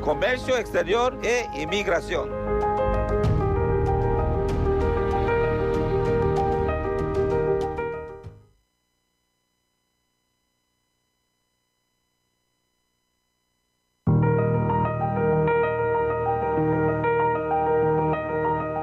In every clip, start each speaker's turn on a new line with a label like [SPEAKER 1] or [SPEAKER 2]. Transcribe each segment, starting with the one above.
[SPEAKER 1] Comercio Exterior e Inmigración.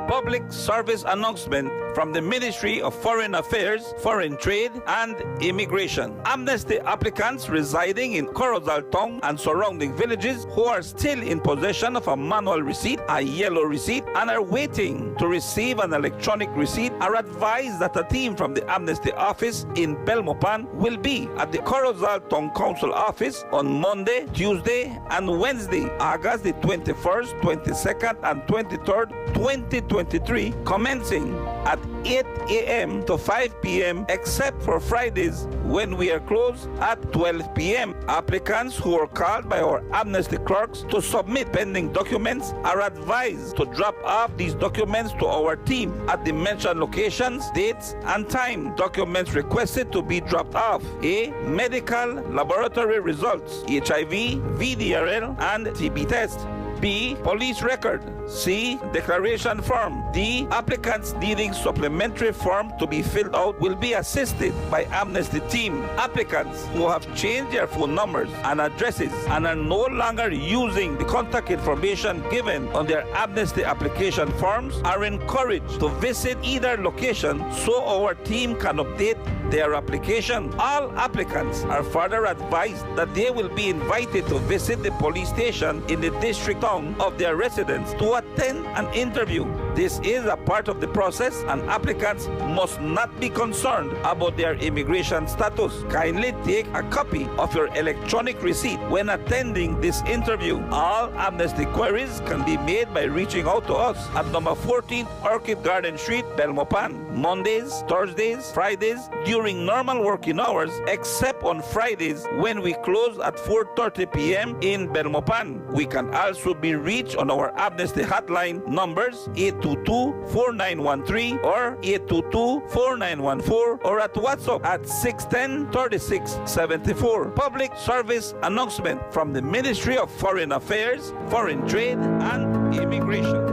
[SPEAKER 1] Public service announcement from the Ministry of Foreign Affairs, Foreign Trade and Immigration. Amnesty applicants residing in Corozaltong and surrounding villages who are still in possession of a manual receipt, a yellow receipt, and are waiting to receive an electronic receipt are advised that a team from the Amnesty office in Belmopan will be at the Corozaltong Council office on Monday, Tuesday, and Wednesday, August the 21st, 22nd, and 23rd, 2023, commencing at 8 a.m. to 5 p.m. except for Fridays when we are closed at 12 p.m. Applicants who are called by our Amnesty clerks to submit pending documents are advised to drop off these documents to our team at the mentioned locations, dates, and time. Documents requested to be dropped off: A. Medical laboratory results, HIV, VDRL, and TB test. B. Police record. C. Declaration form. D. Applicants needing supplementary form to be filled out will be assisted by Amnesty team. Applicants who have changed their phone numbers and addresses and are no longer using the contact information given on their Amnesty application forms are encouraged to visit either location so our team can update their application. All applicants are further advised that they will be invited to visit the police station in the district town of their residence to attend an interview. This is a part of the process and applicants must not be concerned about their immigration status. Kindly take a copy of your electronic receipt when attending this interview. All Amnesty queries can be made by reaching out to us at number 14 Orchid Garden Street, Belmopan, Mondays, Thursdays, Fridays, during normal working hours, except on Fridays when we close at 4:30 p.m. in Belmopan. We can also be reached on our Amnesty hotline numbers 822-4913 or 822-4914 or at WhatsApp at 610-3674. Public service announcement from the Ministry of Foreign Affairs, Foreign Trade and Immigration.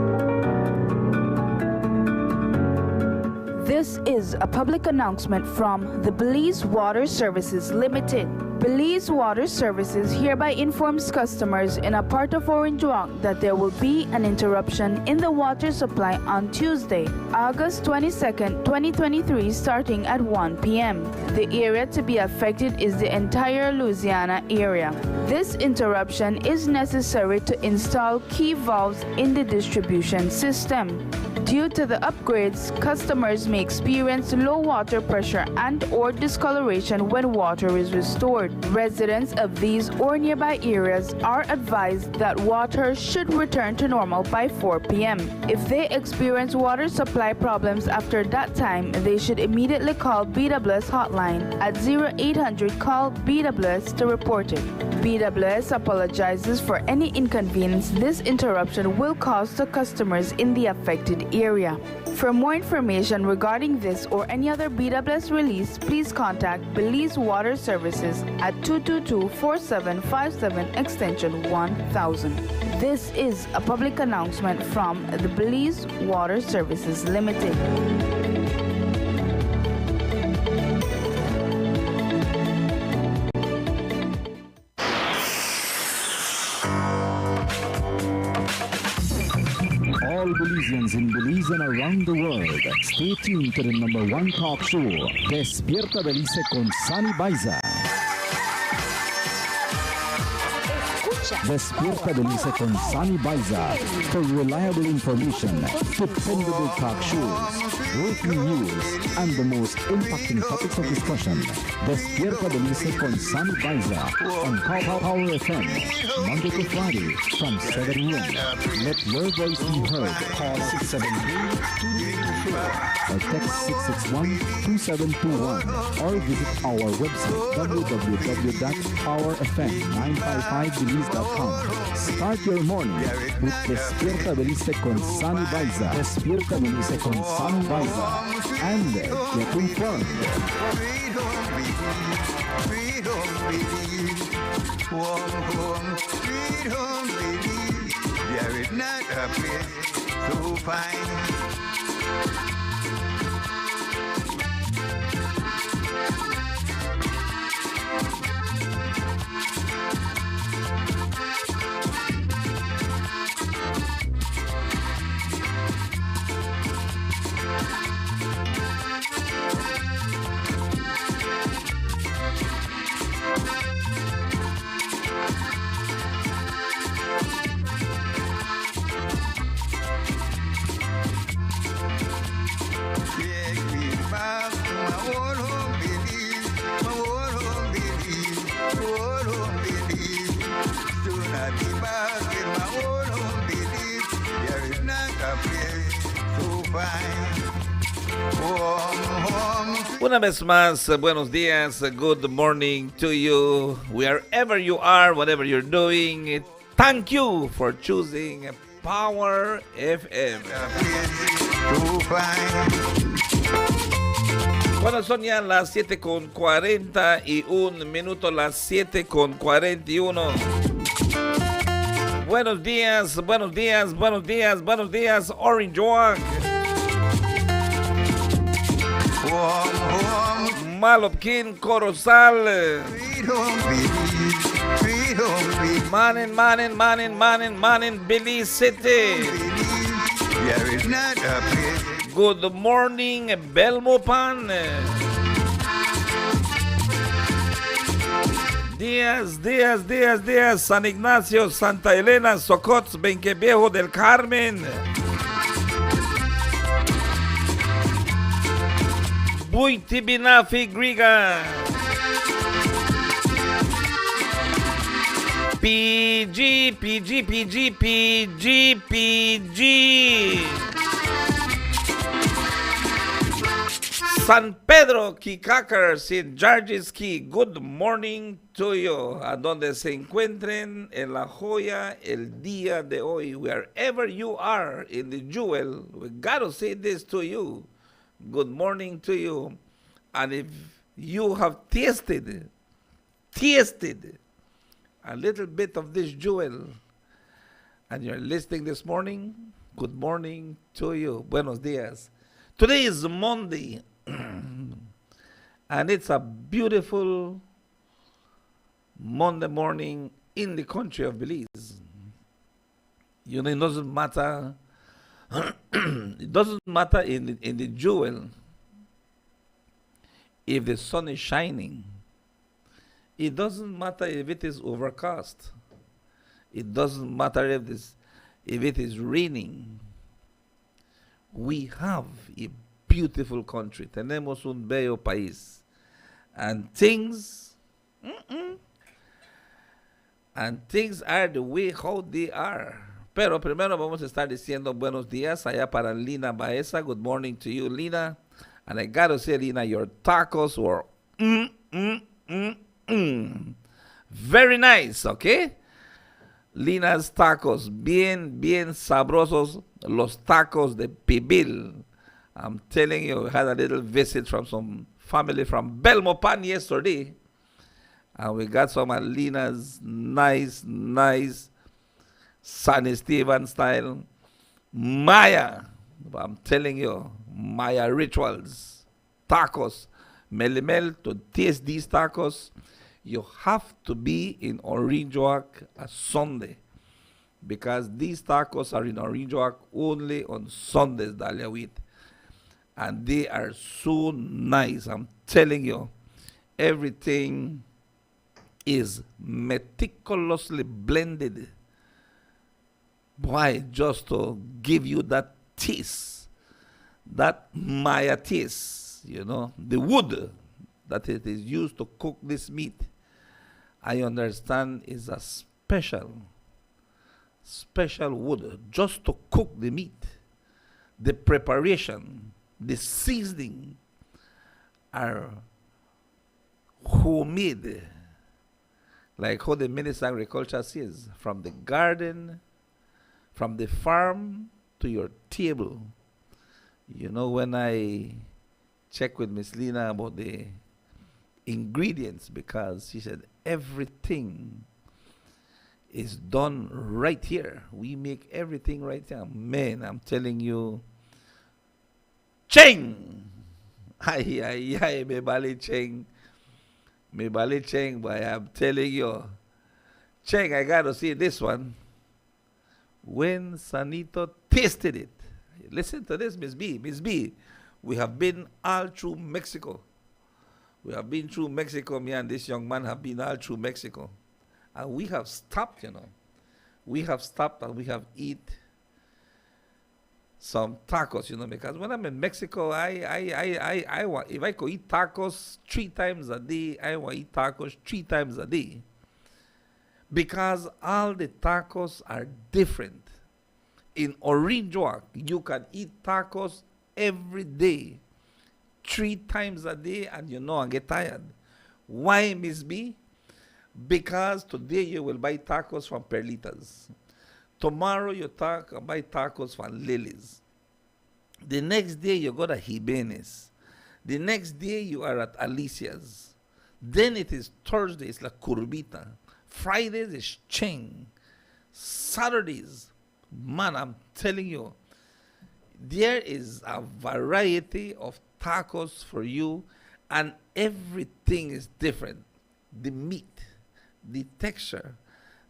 [SPEAKER 2] This is a public announcement from the Belize Water Services Limited. Belize Water Services hereby informs customers in a part of Orange Walk that there will be an interruption in the water supply on Tuesday, August 22nd, 2023, starting at 1 p.m. The area to be affected is the entire Louisiana area. This interruption is necessary to install key valves in the distribution system. Due to the upgrades, customers may experience low water pressure and/or discoloration when water is restored. Residents of these or nearby areas are advised that water should return to normal by 4 p.m. If they experience water supply problems after that time, they should immediately call BWS hotline at 0800 call BWS to report it. BWS apologizes for any inconvenience this interruption will cause to customers in the affected area. For more information regarding this or any other BWS release, please contact Belize Water Services at 222-4757 extension 1000. This is a public announcement from the Belize Water Services Limited.
[SPEAKER 3] All Belizeans in Belize and around the world, stay tuned to the #1 talk show, Despierta Belize con Sunny Baiza. Despierta Belize con Sunny Baiza for reliable information, dependable talk shows, breaking news, and the most impacting topics of discussion. Despierta Belize con Sunny Baiza on Power FM, Monday to Friday from 7 a.m. Let your voice be heard. Call 673-2224 or text 661-2721 or visit our website www.powerfm955belize.com. Start your morning with Despierta Belize con Sunny Baiza. Despierta Belize con Sunny Baiza. And get informed.
[SPEAKER 4] Freedom, baby. Sweet home, baby. a place so fine. Take me back to my old home, Belize, my old home, Belize, old home, Belize. Soon I'll be back in my old home, Belize. There is not a place so fine. Home.
[SPEAKER 1] Una vez más, buenos días, good morning to you, wherever you are, whatever you're doing. Thank you for choosing Power FM.
[SPEAKER 4] So fine.
[SPEAKER 1] Bueno, son ya las 7:41 las 7:41. Buenos días, buenos días, buenos días, buenos días, Orange Walk. Malopkin, Corozal. Manin, Belize City.
[SPEAKER 4] There is not a place.
[SPEAKER 1] Good morning, Belmopan. Días, San Ignacio, Santa Elena, Socots, Benqueviejo del Carmen. Buitibinafi, Griga. PG. San Pedro, Kikakar, St. George's Key, good morning to you. A donde se encuentren en La Joya el día de hoy, wherever you are in the jewel, we gotta say this to you. Good morning to you. And if you have tasted a little bit of this jewel and you're listening this morning, good morning to you. Buenos dias. Today is Monday. And it's a beautiful Monday morning in the country of Belize. You know, it doesn't matter. It doesn't matter in the jewel if the sun is shining. It doesn't matter if it is overcast. It doesn't matter if it is raining. We have a beautiful country. Tenemos un bello país. And things are the way how they are. Pero primero vamos a estar diciendo buenos días allá para Lina Baeza. Good morning to you, Lina. And I gotta say, Lina, your tacos were very nice, okay? Lina's tacos, bien sabrosos. Los tacos de Pibil. I'm telling you, we had a little visit from some family from Belmopan yesterday. And we got some of Lina's nice San Esteban style Maya. I'm telling you, Maya rituals. Tacos. Melimel, to taste these tacos, you have to be in Orange Walk a Sunday. Because these tacos are in Orange Walk only on Sundays, Dalia Wheat. And they are so nice. I'm telling you, everything is meticulously blended. Why? Just to give you that taste, that Maya taste, you know, the wood that it is used to cook this meat, I understand is a special wood just to cook the meat. The preparation, the seasoning are homemade, like how the Minister of Agriculture says, from the garden, from the farm to your table. You know, when I check with Miss Lina about the ingredients, because she said everything is done right here. We make everything right here. Man, I'm telling you. Cheng! Ay, ay, ay, me bali Cheng. Me bali Cheng, but I'm telling you. Cheng, I gotta see this one. When Sanito tasted it. Listen to this, Miss B. Miss B, we have been all through Mexico. We have been through Mexico. Me and this young man have been all through Mexico. And we have stopped, you know. We have stopped and we have eat some tacos, you know, because when I'm in Mexico, I want, if I could eat tacos 3 times a day, I want to eat tacos 3 times a day. Because all the tacos are different. In Orinjoak, you can eat tacos every day, 3 times a day, and you know, and get tired. Why, Miss B? Because today you will buy tacos from Perlitas. Tomorrow you buy tacos from Lily's. The next day you go to Jimenez. The next day you are at Alicia's. Then it is Thursday, it's La Curbita. Fridays is Cheng. Saturdays, man, I'm telling you, there is a variety of tacos for you, and everything is different. The meat, the texture,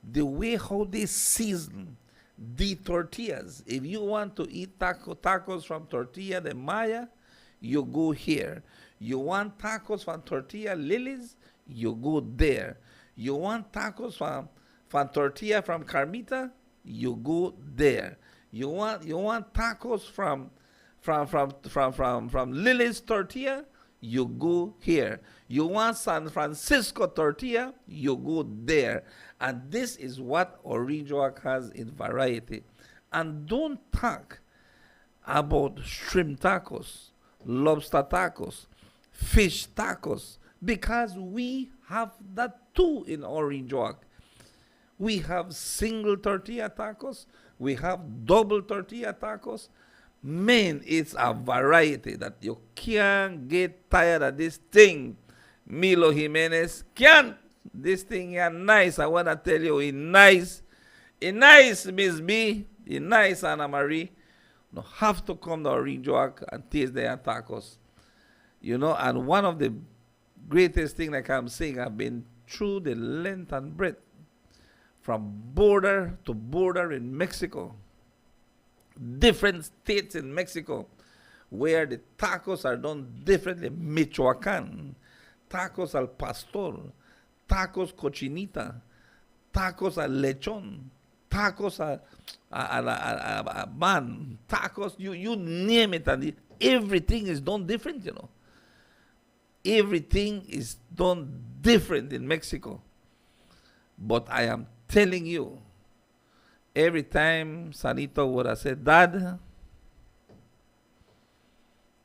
[SPEAKER 1] the way how they season, the tortillas. If you want to eat tacos from Tortilla de Maya, you go here. You want tacos from Tortilla Lily's, you go there. You want tacos from Tortilla from Carmita, you go there. You want tacos from Lily's Tortilla, you go here. You want San Francisco tortilla, you go there. And this is what Orinjoak has in variety. And don't talk about shrimp tacos, lobster tacos, fish tacos, because we have that too in Orinjoak. We have single tortilla tacos, we have double tortilla tacos. Man, it's a variety that you can't get tired of this thing. Milo Jimenez can't. This thing is nice. I want to tell you, it's nice. It's nice, Miss B. It's nice, Anna Marie. You have to come to Orinjoak and taste their tacos. You know, and one of the greatest thing, like I'm saying, I've been through the length and breadth from border to border in Mexico. Different states in Mexico where the tacos are done differently. Michoacán, tacos al pastor, tacos cochinita, tacos al lechón, tacos a man, tacos, you name it, and everything is done different, you know. Everything is done different in Mexico. But I am telling you, every time Sanito would have said, Dad,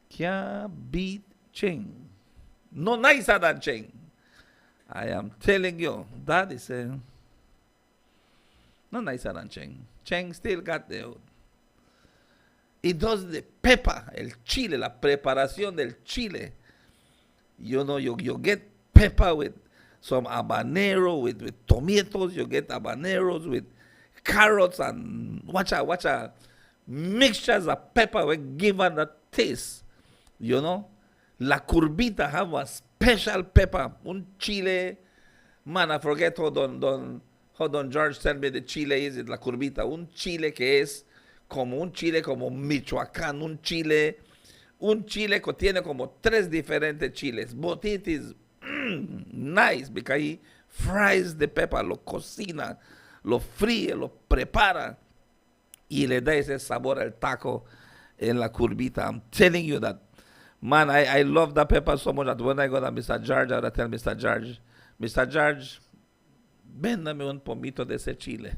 [SPEAKER 1] can't beat Cheng. No nicer than Cheng. I am telling you, that is no nicer than Cheng. Cheng still got the... It does the pepper, el chile, la preparación del chile. You know, you get pepper with some habanero, with tomatoes. You get habaneros with carrots and watch a mixtures of pepper will give her the taste. You know, La Curbita have a special pepper, un chile. Man, I forget how don George tell me the chile is. It La Curbita, un chile que es como un chile como Michoacán, un chile que tiene como 3 diferentes chiles, but it is nice because he fries the pepper, lo cocina, lo fríe, lo prepara y le da ese sabor al taco en La Curbita. I'm telling you that, man, I love that pepper so much that when I go to Mr. George, I would tell Mr. George, véndame un pomito de ese chile.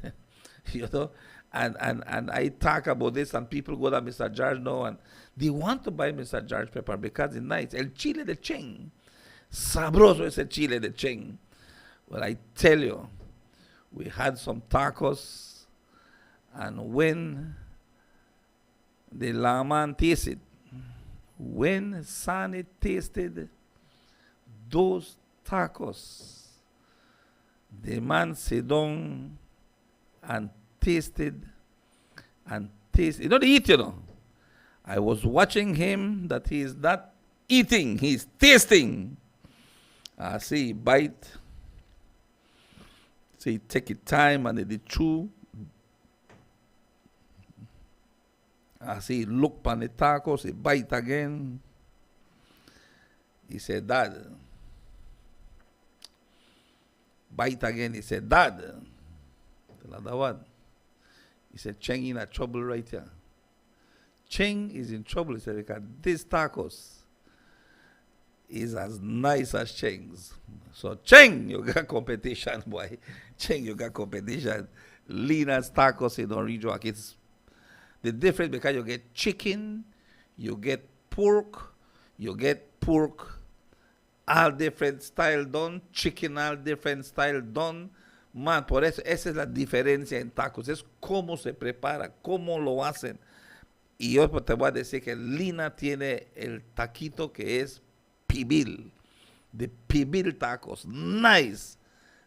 [SPEAKER 1] You know, and I talk about this, and people go to Mr. George now, and they want to buy Mr. George pepper because it's nice. El chile de Cheng. Sabroso ese chile de Cheng. Well, I tell you, we had some tacos, and when the laman tasted, when Sonny tasted those tacos, the man sit down and tasted and tasted. You know, they eat, you know. I was watching him that he is not eating, he's tasting. See, bite. See, take it time and they chew. See, look pan the tacos, he bite again. He said, Dad. Bite again. He said, Dad. Another one. He said, Cheng in a trouble right here. Cheng is in trouble. He said, because these tacos is as nice as Cheng's. So Cheng, you got competition, boy. Cheng, you got competition. Lina's tacos in Orange Walk. It's the difference because you get chicken, you get pork, all different style done, chicken all different style done. Man, por eso, esa es la diferencia en tacos. Es cómo se prepara, cómo lo hacen. Y yo te voy a decir que Lina tiene el taquito que es pibil. The pibil tacos. Nice.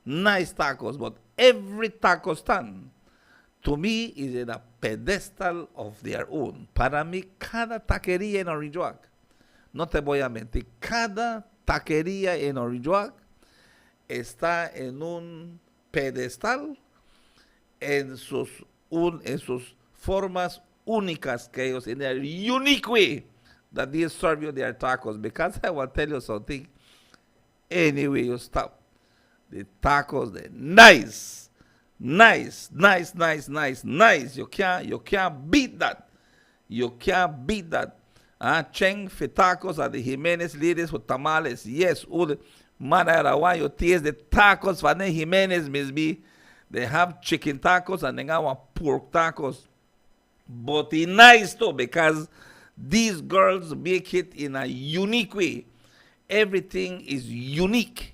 [SPEAKER 1] Nice tacos. But every taco stand, to me, is in a pedestal of their own. Para mí, cada taquería en Orange Walk, no te voy a mentir, cada taquería en Orange Walk está en un pedestal en sus formas únicas que ellos, in their unique way that they serve you their tacos. Because I will tell you something, anyway you stop, the tacos, they're nice. Nice. You can't beat that. You can't beat that. Cheng for tacos at the Jimenez ladies with tamales. Yes, man, I want you taste the tacos for the Jimenez, Miss B. They have chicken tacos and they have pork tacos. But it's nice too because these girls make it in a unique way. Everything is unique.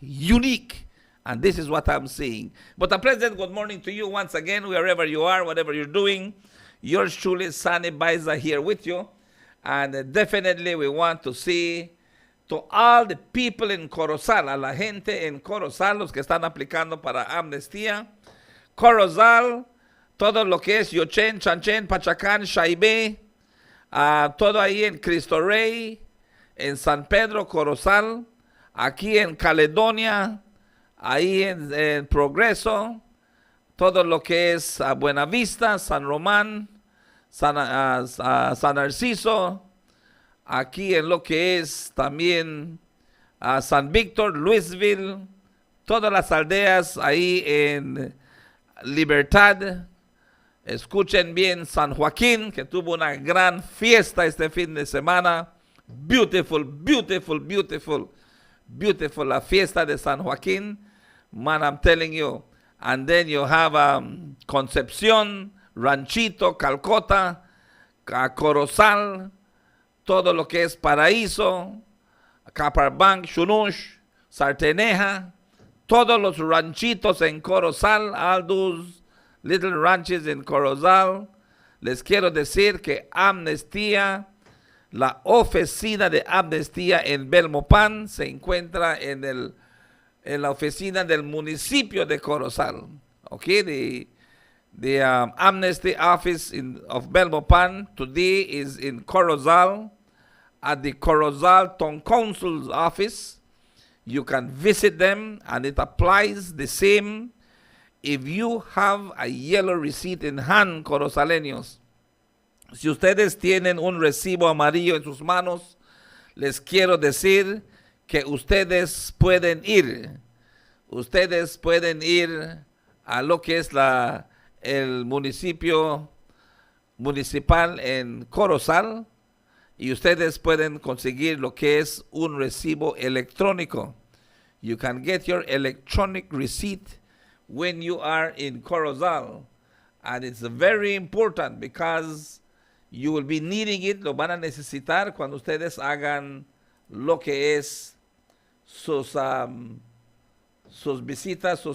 [SPEAKER 1] And this is what I'm saying. But a pleasant good morning to you once again, wherever you are, whatever you're doing. Yours truly, Sunny Baiza, here with you. And definitely we want to say to all the people in Corozal, a la gente en Corozal, los que están aplicando para amnistía. Corozal, todo lo que es Yochen, Chanchen, Pachacán, Shaibé, todo ahí en Cristo Rey, en San Pedro, Corozal, aquí en Caledonia, ahí en Progreso, todo lo que es Buenavista, San Román, San Narciso, aquí en lo que es también San Víctor, Louisville, todas las aldeas ahí en Libertad. Escuchen bien, San Joaquín, que tuvo una gran fiesta este fin de semana. Beautiful la fiesta de San Joaquín. Man, I'm telling you. And then you have Concepción, Ranchito, Calcota, Corozal, todo lo que es Paraíso, Caparbanc, Chunush, Sarteneja, todos los ranchitos en Corozal, all those little ranches en Corozal. Les quiero decir que Amnistía, la oficina de Amnistía en Belmopan se encuentra en la oficina del municipio de Corozal. Okay, the Amnesty office of Belmopan today is in Corozal at the Corozal Town Council's office. You can visit them and it applies the same if you have a yellow receipt in hand, corozaleños. Si ustedes tienen un recibo amarillo en sus manos, les quiero decir que ustedes pueden ir a lo que es el municipal en Corozal y ustedes pueden conseguir lo que es un recibo electrónico. You can get your electronic receipt when you are in Corozal, and it's very important because you will be needing it. Lo van a necesitar cuando ustedes hagan lo que es sus visitas,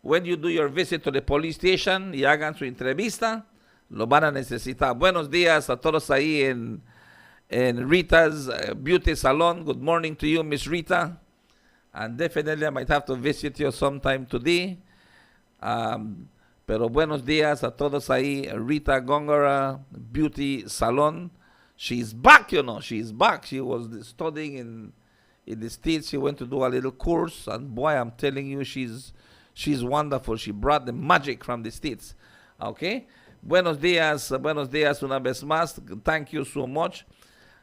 [SPEAKER 1] when you do your visit to the police station y hagan su entrevista, lo van a necesitar. Buenos días a todos ahí en Rita's Beauty Salon. Good morning to you, Miss Rita. And definitely I might have to visit you sometime today. Pero buenos días a todos ahí. Rita Gongora Beauty Salon. She's back, you know. She's back. She was studying in the States. She went to do a little course. And boy, I'm telling you, she's wonderful. She brought the magic from the States. Okay? Buenos días, una vez más. Thank you so much.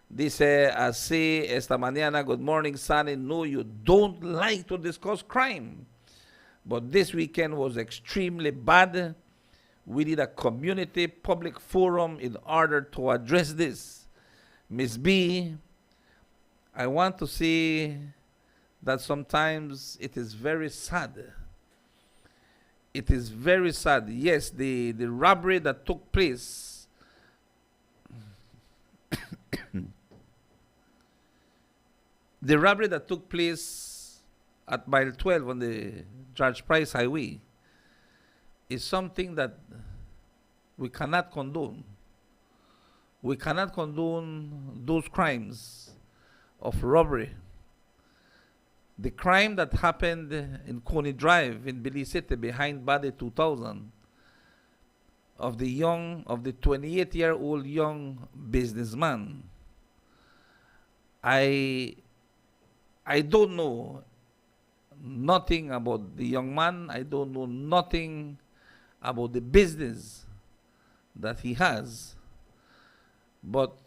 [SPEAKER 1] Dice así esta mañana, good morning, Sunny. No, you don't like to discuss crime. But this weekend was extremely bad. We need a community public forum in order to address this. Miss B, I want to say that sometimes it is very sad. It is very sad. Yes, the robbery that took place the robbery that took place at mile 12 on the George Price Highway is something that we cannot condone. We cannot condone those crimes of robbery. The crime that happened in Coney Drive in Belize City behind Body 2000 of the 28-year-old young businessman. I don't know nothing about the young man. I don't know nothing about the business that he has. But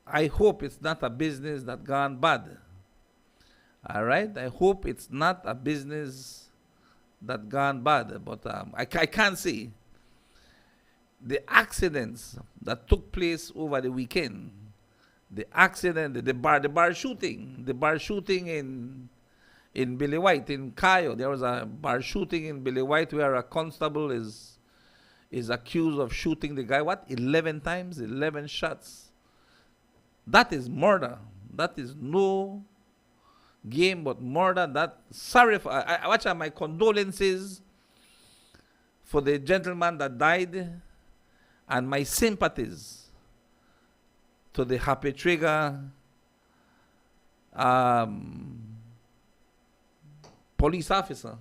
[SPEAKER 1] I hope it's not a business that gone bad. All right? I hope it's not a business that gone bad. But I can't see. The accidents that took place over the weekend, the bar shooting in Billy White, in Cayo. There was a bar shooting in Billy White where a constable is accused of shooting the guy, 11 times, 11 shots. That is murder. That is no game but murder. Sorry for, watch out, my condolences for the gentleman that died and my sympathies to the Happy Trigger police officer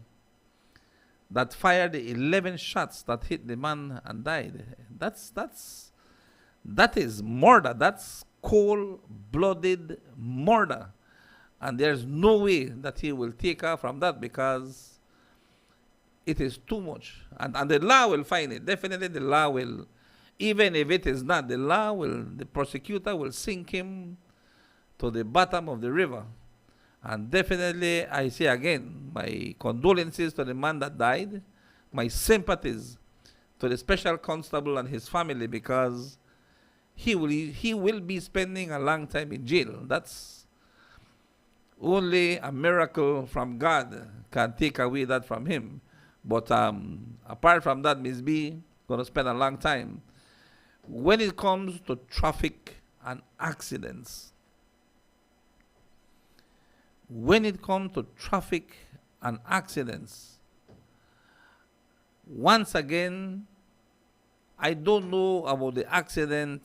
[SPEAKER 1] that fired the 11 shots that hit the man and died. That is murder. That's cold-blooded murder. And there's no way that he will take off from that because it is too much. And the law will find it. Definitely the law will, even if it is not, the prosecutor will sink him to the bottom of the river. And definitely, I say again, my condolences to the man that died, my sympathies to the special constable and his family because he will be spending a long time in jail. That's only a miracle from God can take away that from him. But apart from that, Ms. B going to spend a long time. When it comes to traffic and accidents, once again, I don't know about the accident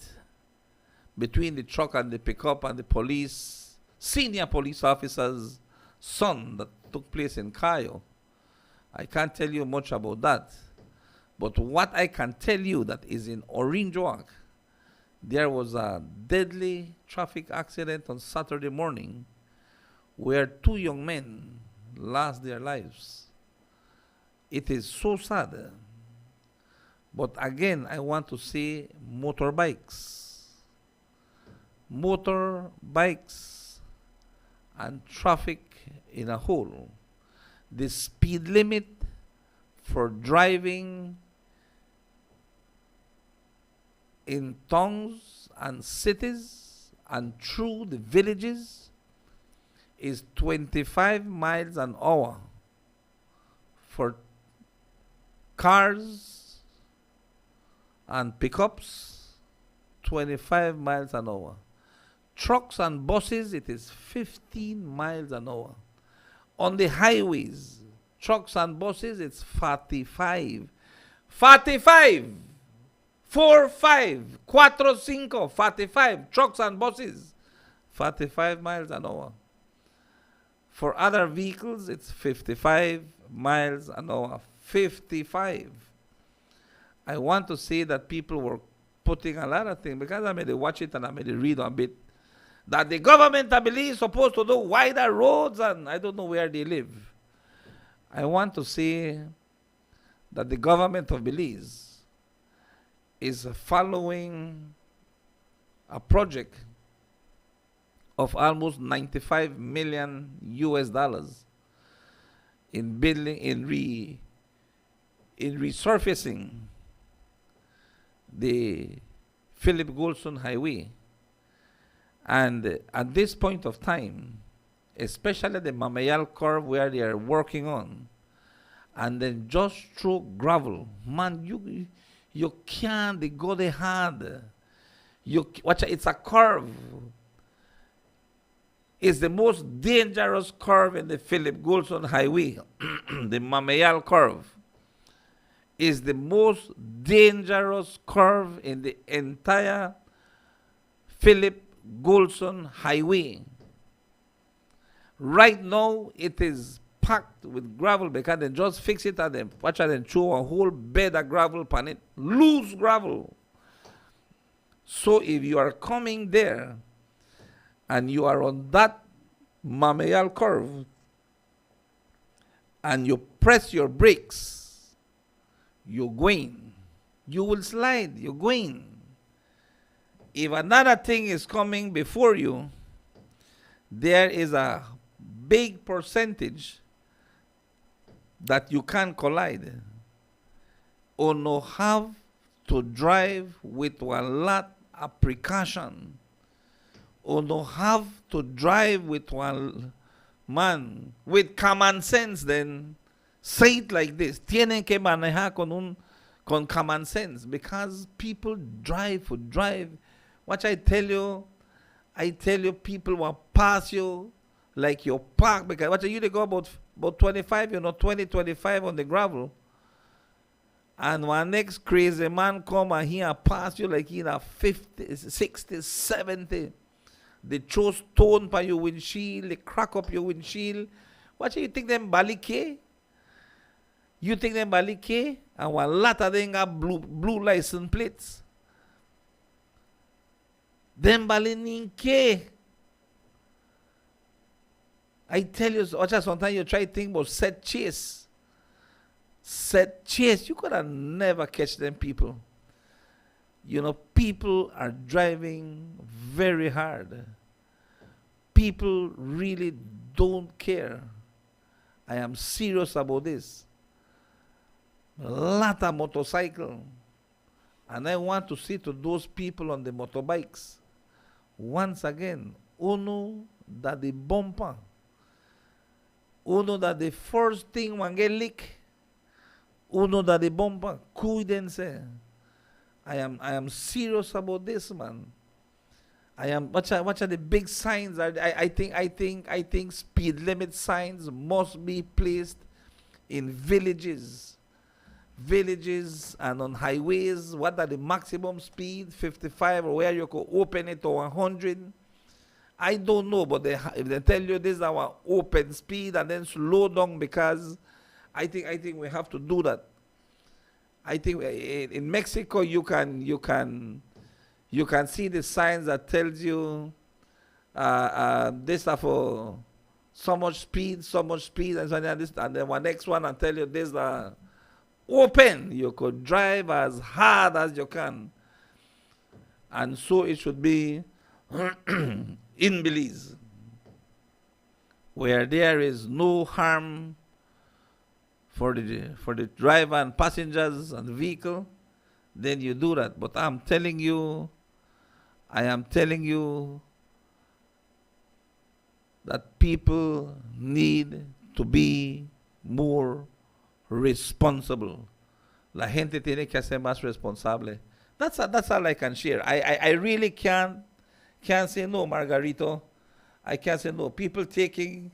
[SPEAKER 1] between the truck and the pickup and the police, senior police officer's son that took place in Cayo. I can't tell you much about that. But what I can tell you that is in Orange Walk, there was a deadly traffic accident on Saturday morning where 2 young men lost their lives. It is so sad. But again, I want to say motorbikes and traffic in a whole. The speed limit for driving in towns and cities and through the villages is 25 miles an hour for cars and pickups, 25 miles an hour. Trucks and buses, it is 15 miles an hour. On the highways, trucks and buses, it's 45. 45! 4, 5, 4, 5, 45. Trucks and buses, 45 miles an hour. For other vehicles, it's 55 miles an hour. 55. I want to say that people were putting a lot of things, because I made watch it and I made read a bit, that the government, I believe, is supposed to do wider roads, and I don't know where they live. I want to say that the government of Belize is following a project of almost 95 million US dollars in building, in resurfacing the Philip Goulson Highway. And at this point of time, especially the Mamayal curve where they are working on, and then just through gravel, man, you can't, they go there hard. Watch, it's a curve. It's the most dangerous curve in the Philip Goulson Highway. The Mamayal curve is the most dangerous curve in the entire Philip Goulson Highway. Right now, it is packed with gravel because they just fix it and then watch out and throw a whole bed of gravel upon it. Loose gravel. So if you are coming there and you are on that Mamayal curve and you press your brakes, you're going. You will slide, you're going. If another thing is coming before you, there is a big percentage that you can collide. Or no have to drive with a lot of precaution. Or no have to drive with one man with common sense. Then say it like this: tienen que manejar con common sense, because people drive. What I tell you, people will pass you like you park, because what you go about 25, 20, 25 on the gravel. And one next crazy man come and he pass you like he 50, 60, 70. They throw stone by your windshield, they crack up your windshield. What you think them balike? You think them balike? And one lot of them got blue license plates. Them balininke. I tell you, sometimes you try to think about set chase. Set chase. You could have never catch them people. People are driving very hard. People really don't care. I am serious about this. A lot of motorcycle. And I want to say to those people on the motorbikes, once again, uno that the bumper, uno that the first thing one get leak, uno that the bumper, cuídense. I am serious about this, man. What are the big signs? I think speed limit signs must be placed in villages and on highways. What are the maximum speed? 55, or where you could open it to 100. I don't know, but if they tell you this is our open speed and then slow down, because I think we have to do that. I think in Mexico you can see the signs that tells you this are for so much speed, and so on, this, and then one next one and tell you this open. You could drive as hard as you can, and so it should be in Belize, where there is no harm for the driver and passengers and vehicle. Then you do that. But I am telling you that people need to be more responsible. La gente tiene que ser más responsable. That's all I can share. I really can't say no, Margarito. I can't say no. People taking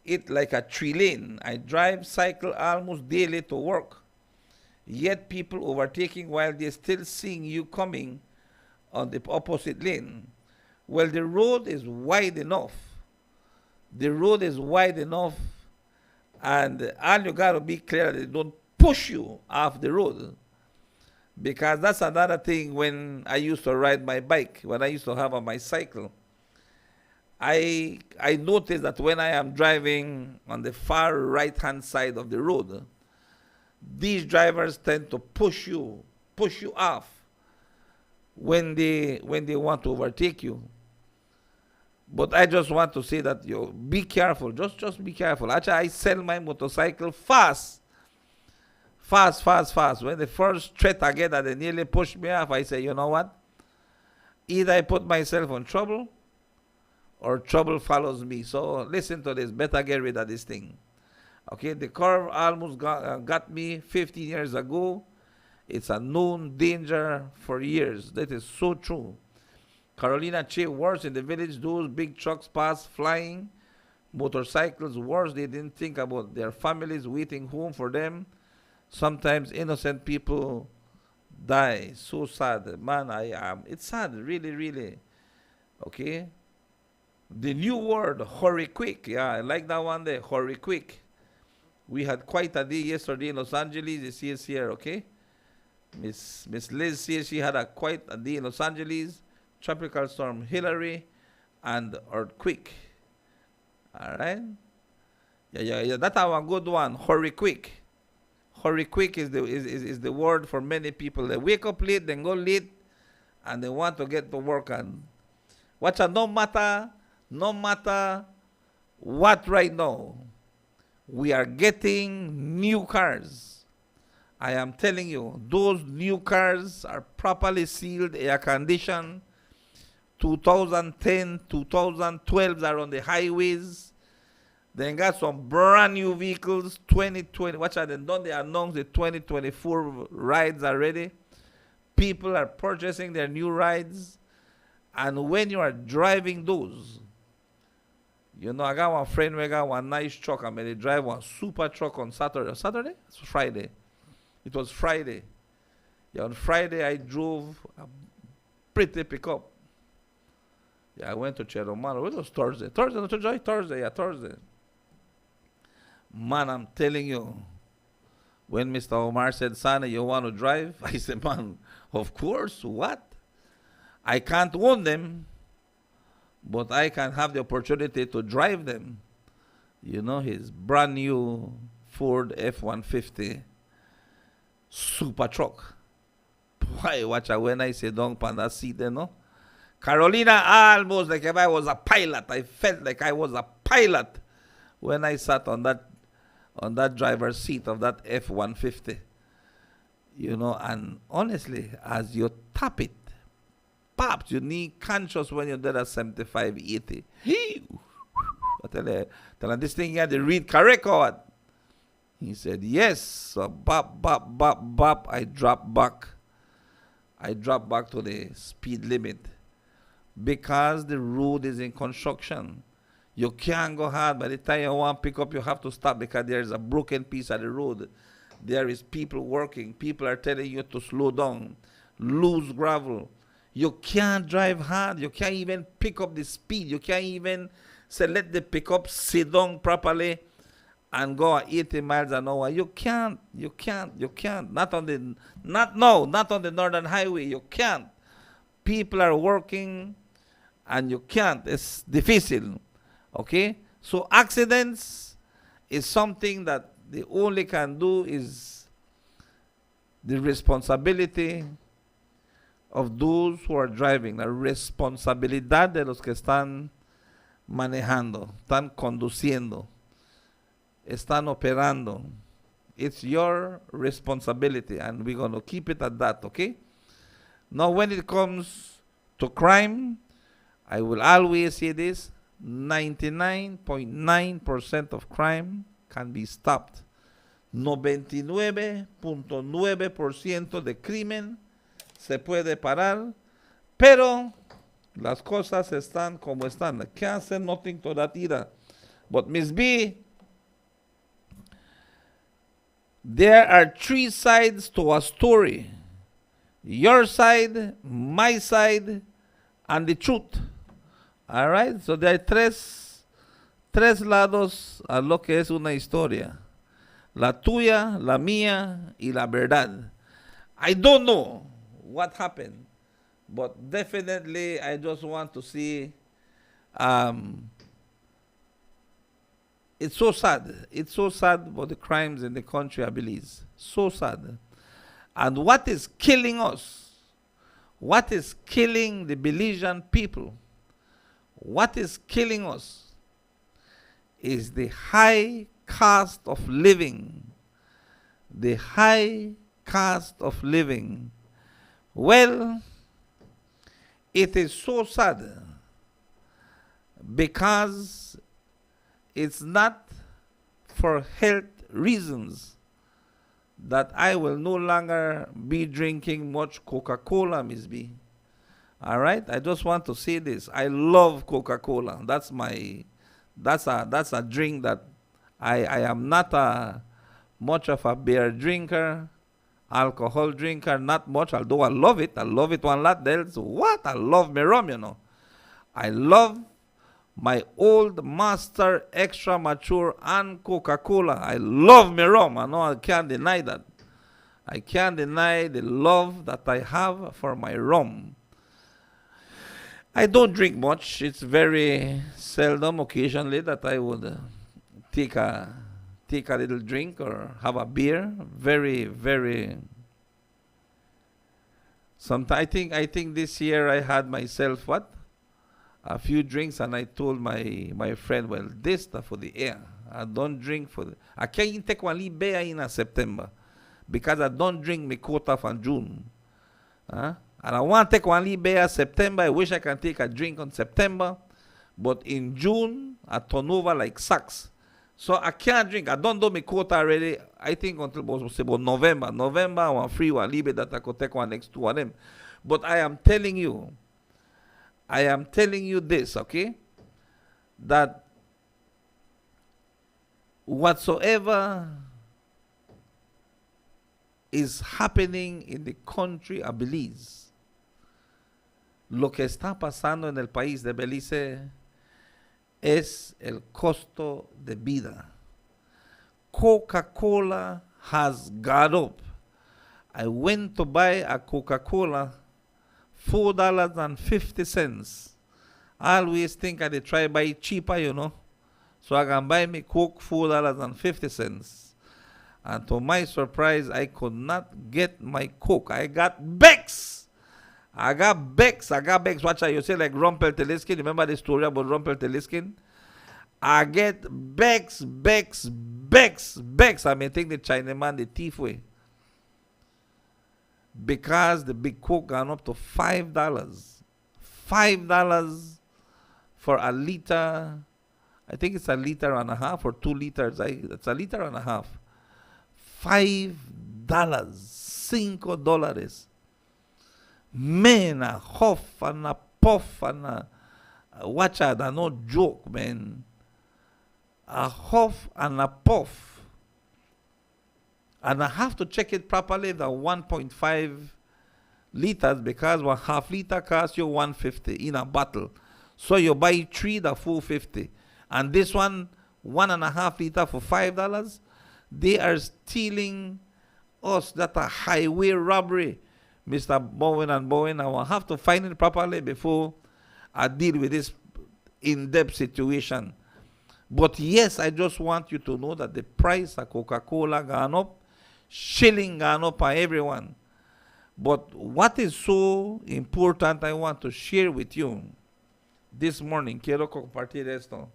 [SPEAKER 1] it like a 3-lane. I drive, cycle almost daily to work. Yet people overtaking while they're still seeing you coming on the opposite lane. Well, the road is wide enough. And all you got to be clear that they don't push you off the road. Because that's another thing when I used to ride my bike, when I used to have my cycle. I noticed that when I am driving on the far right-hand side of the road, these drivers tend to push you off when they want to overtake you. But I just want to say that you be careful. Just be careful. Actually, I sell my motorcycle fast. When the first threat I get that they nearly pushed me off, I say, you know what? Either I put myself in trouble or trouble follows me. So listen to this. Better get rid of this thing. Okay, the curve almost got me 15 years ago. It's a known danger for years. That is so true. Carolina Che, worse in the village. Those big trucks pass flying. Motorcycles, worse. They didn't think about their families waiting home for them. Sometimes innocent people die. So sad. Man, it's sad. Really, really. Okay? The new word, hurry quick. Yeah, I like that one there. Hurry quick. We had quite a day yesterday in Los Angeles. You see us here, okay? Miss Liz says she had quite a day in Los Angeles. Tropical storm Hillary and earthquake. All right? Yeah. That's a good one. Hurry quick. Hurry quick is the word for many people. They wake up late, then go late, and they want to get to work. And watch out, no matter what right now, we are getting new cars. I am telling you, those new cars are properly sealed, air conditioned. 2010, 2012 are on the highways. They got some brand new vehicles, 2020. Watch out, they announced the 2024 rides already. People are purchasing their new rides. And when you are driving those, you know, I got one friend who got one nice truck. I mean, they drive one super truck on Saturday. Saturday? It's Friday. It was Friday. Yeah, on Friday, I drove a pretty pickup. Yeah, I went to Cheromano. It was Thursday. Thursday. Man, I'm telling you, when Mr. Omar said, Sana, you want to drive? I said, man, of course. What? I can't own them, but I can have the opportunity to drive them. You know, his brand new Ford F-150 super truck. Boy, watch out when I say don't pan that seat, you know. Carolina, almost like if I was a pilot. I felt like I was a pilot when I sat on that driver's seat of that F-150. You know, and honestly, as you tap it, pops, you need conscious when you're there at 75, 80. I tell him this thing here, they read correct or what? He said, yes. So bop, I dropped back. I dropped back to the speed limit. Because the road is in construction. You can't go hard. By the time you want to pick up, you have to stop because there's a broken piece of the road. There is people working. People are telling you to slow down, lose gravel. You can't drive hard. You can't even pick up the speed. You can't even say, let the pickup sit down properly and go at 80 miles an hour. You can't. Not on the Northern Highway. You can't. People are working and you can't. It's difficult. Okay? So accidents is something that the only can do is the responsibility of those who are driving, la responsabilidad de los que están manejando, están conduciendo, están operando. It's your responsibility, and we're going to keep it at that, okay? Now, when it comes to crime, I will always say this, 99.9% of crime can be stopped. 99.9% de crimen se puede parar, pero las cosas están como están. I can't say nothing to that either. But Miss B, there are three sides to a story. Your side, my side, and the truth. All right? So there are tres lados a lo que es una historia. La tuya, la mía, y la verdad. I don't know what happened, but definitely I just want to see. Um, it's so sad. It's so sad about the crimes in the country of Belize. So sad. And what is killing us? What is killing the Belizean people? What is killing us is the high cost of living. The high cost of living. Well, it is so sad because it's not for health reasons that I will no longer be drinking much Coca-Cola, Miss B. All right? I just want to say this. I love Coca-Cola. That's a drink that I am not much of a beer drinker, alcohol drinker, not much, although I love it. I love it one lot else. What? I love my rum, you know. I love my old master extra mature and Coca-Cola. I love my rum. I know I can't deny that. I can't deny the love that I have for my rum. I don't drink much. It's very seldom, occasionally, that I would take a little drink or have a beer. Very, very. Sometimes I think this year I had myself what? A few drinks, and I told my friend, well, this stuff for the air. I don't drink for the. I can't take one beer in September because I don't drink my quota from June. And I want to take one beer September. I wish I can take a drink on September, but in June I turn over like sacks. So I can't drink. I don't do my quota already. I think until about November. November I want free one little bit that I could take one next two of them. But I am telling you this, okay? That whatsoever is happening in the country of Belize, lo que está pasando en el país de Belize es el costo de vida. Coca-Cola has gone up. I went to buy a Coca-Cola $4.50. I always think I try buy it cheaper, you know. So I can buy me Coke $4.50. And to my surprise, I could not get my Coke. I got Bex. I got Bex. Watch out, you say like Rumpelteliskin. Remember the story about Rumpelteliskin? I get Bex. I may think the Chinaman, the thief way. Because the big Coke gone up to $5. $5 for a liter. I think it's a liter and a half or 2 liters. It's a liter and a half. $5. $5. Man, a huff and a puff and a watch out, no joke, man. A huff and a puff. And I have to check it properly, the 1.5 liters, because 1/2 liter costs you $1.50 in a bottle. So you buy 3, the $4.50. And this one, 1.5 liter for $5. They are stealing us. That's a highway robbery, Mr. Bowen and Bowen. I will have to find it properly before I deal with this in-depth situation. But yes, I just want you to know that the price of Coca-Cola gone up, shilling gone up for everyone. But what is so important I want to share with you this morning, quiero compartir esto.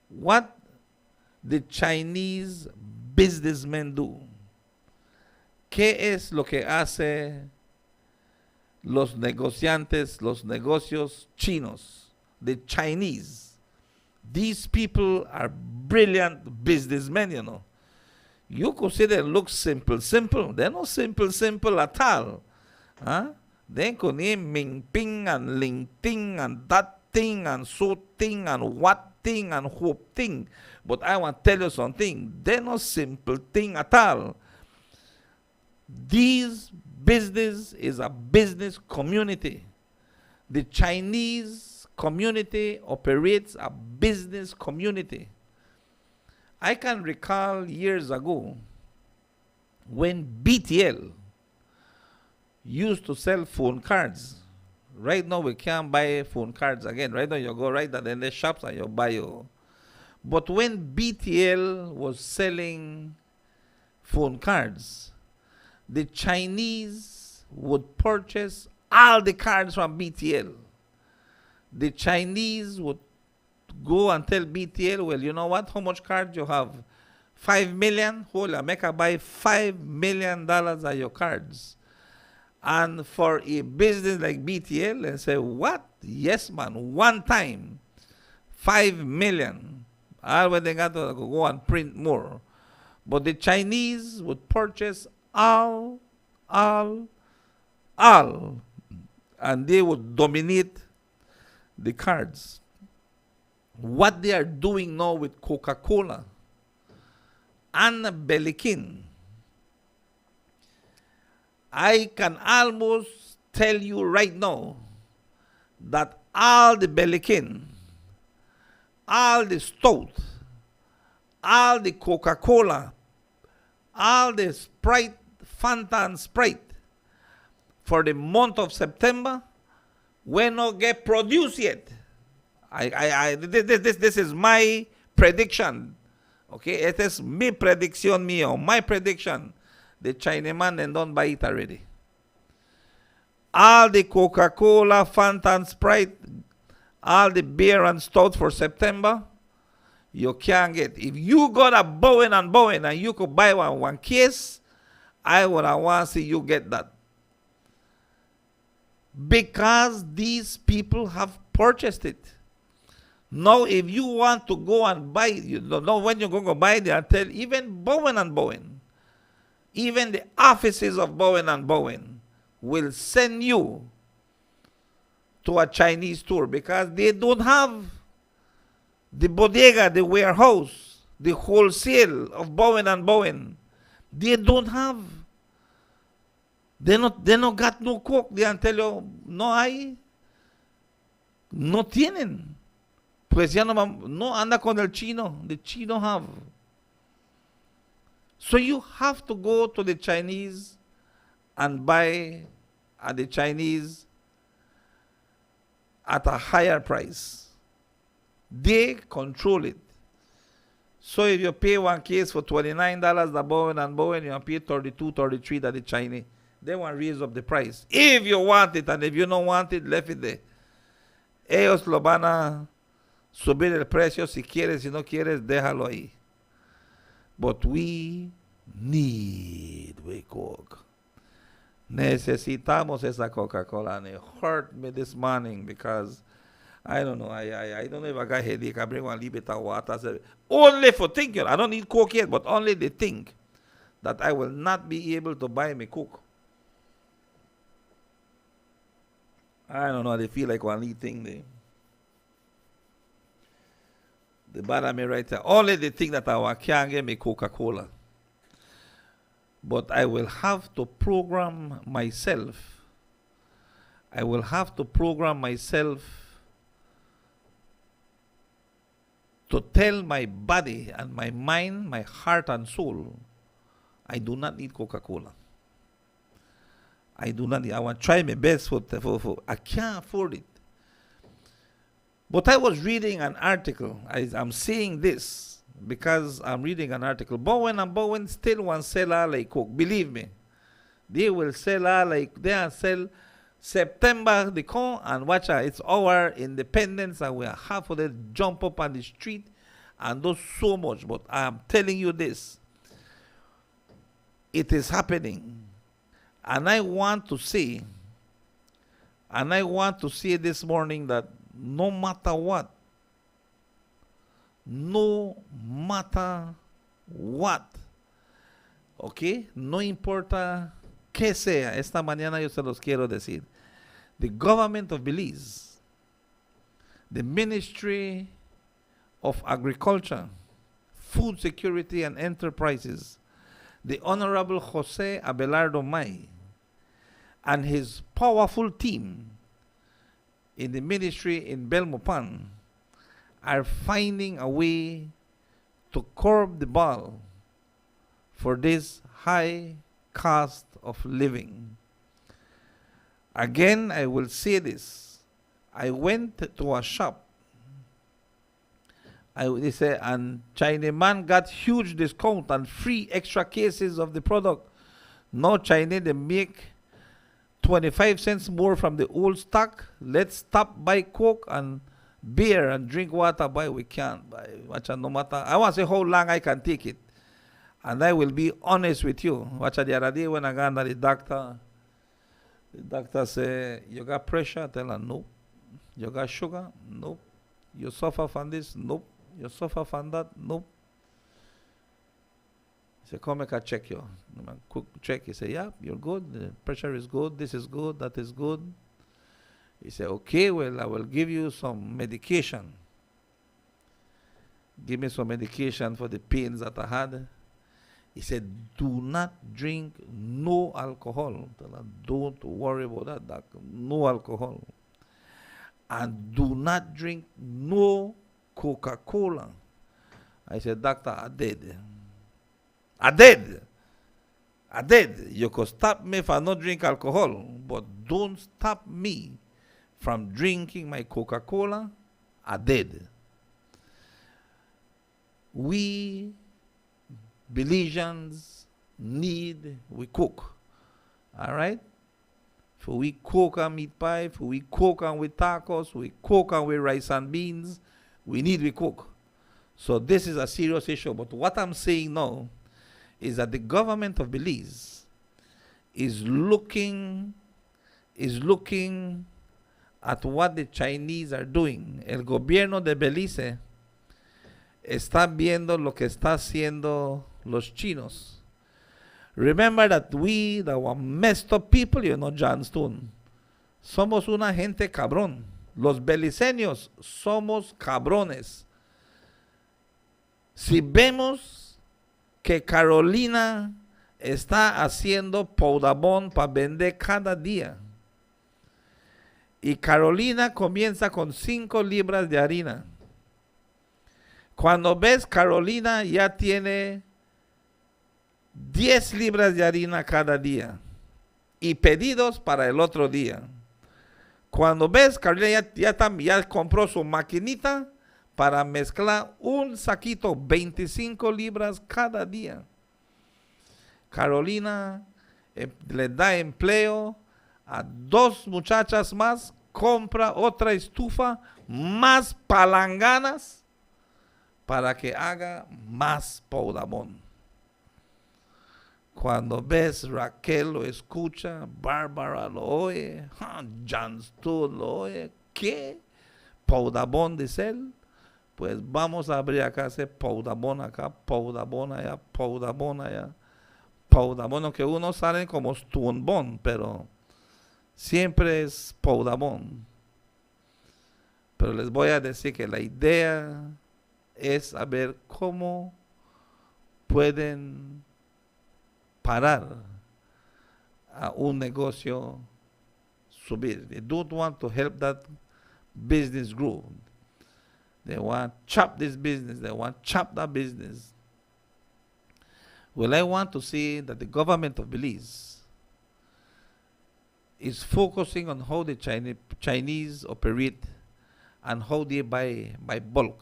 [SPEAKER 1] What the Chinese businessmen do. ¿Qué es lo que hace los negociantes, los negocios chinos? The Chinese. These people are brilliant businessmen, you know. You could say they look simple. They're not simple at all. Huh? They could name Ming Ping and Ling Ting and that thing and so thing and what thing and hope thing. But I want to tell you something. They're not simple thing at all. This business is a business community. The Chinese community operates a business community. I can recall years ago when BTL used to sell phone cards. Right now, we can't buy phone cards again. Right now, you go right at the shops and you buy your. But when BTL was selling phone cards, the Chinese would purchase all the cards from BTL. The Chinese would go and tell BTL, well, you know what? How much cards you have? 5 million? Hold on, make I buy $5 million of your cards. And for a business like BTL, and say, what? Yes, man, one time, 5 million. All when they got to go and print more. But the Chinese would purchase all, and they would dominate the cards. What they are doing now with Coca-Cola and Belikin, I can almost tell you right now that all the Belikin, all the Stout, all the Coca-Cola, all the Sprite, Fanta and Sprite for the month of September will not get produced yet. This is my prediction. Okay, it is my prediction, my prediction. The Chinaman and don't buy it already. All the Coca-Cola, Fanta and Sprite, all the beer and stout for September, you can't get. If you got a Bowen and you could buy one case, I would want to see you get that. Because these people have purchased it. Now, if you want to go and buy it, you don't know when you're going to buy it, they'll tell even Bowen, even the offices of Bowen will send you to a Chinese store because they don't have the bodega, the warehouse, the wholesale of Bowen. They don't have. They not got no cook. They tell you, no tienen. Pues ya no anda con el chino. The chino have. So you have to go to the Chinese and buy at the Chinese at a higher price. They control it. So if you pay one case for $29 the Bowen, you pay $32, $33 at the Chinese. They want to raise up the price. If you want it, and if you don't want it, left it there. Ellos lo van a subir el precio. Si quieres, si no quieres, déjalo ahí. But we need Coke. Necesitamos esa Coca-Cola. And it hurt me this morning because I don't know. I don't know if I got headache. I bring one little bit of water. Only for thinking. I don't need Coke yet, but only they think that I will not be able to buy me Coke. I don't know. They feel like one little thing. The bottom me right there. Only they think that I can't get me Coca-Cola. But I will have to program myself. I will have to program myself to tell my body and my mind, my heart and soul, I do not need Coca-Cola. I do not need. I want to try my best for I can't afford it. But I was reading an article. I'm saying this because I'm reading an article. Bowen still want to sell like Coke. Believe me. They will sell like they sell September they come and watch it's our independence and we are half of them jump up on the street and do so much. But I'm telling you this. It is happening. And I want to say this morning that no matter what, okay, no importa que sea, esta mañana yo se los quiero decir, the government of Belize, the Ministry of Agriculture, Food Security and Enterprises, the Honorable Jose Abelardo May, and his powerful team in the ministry in Belmopan are finding a way to curb the ball for this high cost of living. Again, I will say this. I went to a shop. They say, and Chinese man got huge discount and free extra cases of the product. Now Chinese, they make 25 cents more from the old stock. Let's stop buy Coke and beer and drink water. Buy we can't buy. No matter. I want to say how long I can take it. And I will be honest with you. Watch the other day when I got to the doctor say, you got pressure? I tell her, nope. You got sugar? Nope. You suffer from this? Nope. You suffer from that? Nope. He said, come make a check you. Quick check. He said, yeah, you're good. The pressure is good. This is good. That is good. He said, okay, well, I will give you some medication. Give me some medication for the pains that I had. He said, do not drink no alcohol. Don't worry about that, doctor. No alcohol. And do not drink no Coca-Cola. I said, doctor, I did. You could stop me if I not drink alcohol, but don't stop me from drinking my Coca-Cola. I did. We Belizeans we cook. All right? For we cook on meat pie, for we cook on with tacos, we cook on with rice and beans, we cook. So this is a serious issue. But what I'm saying now is that the government of Belize is looking at what the Chinese are doing. El gobierno de Belize está viendo lo que está haciendo los chinos. Remember that we, the messed up people, John Stone, somos una gente cabrón. Los beliceños somos cabrones. Si vemos que Carolina está haciendo podabón para vender cada día, y Carolina comienza con 5 libras de harina, cuando ves Carolina ya tiene 10 libras de harina cada día y pedidos para el otro día. Cuando ves Carolina ya compró su maquinita para mezclar un saquito, 25 libras cada día. Carolina le da empleo a 2 muchachas más, compra otra estufa, más palanganas para que haga más podabón. Cuando ves Raquel lo escucha, Bárbara lo oye, John Stuart lo oye, ¿qué? Podabón dice él. Pues vamos a abrir acá ese podabón acá, podabón allá, podabón allá. Podabón, aunque unos salen como stumbón, pero siempre es podabón. Pero les voy a decir que la idea es saber cómo pueden parar a un negocio subir. They don't want to help that business grow. They want to chop this business. They want to chop that business. Well, I want to see that the government of Belize is focusing on how the Chinese operate and how they buy bulk.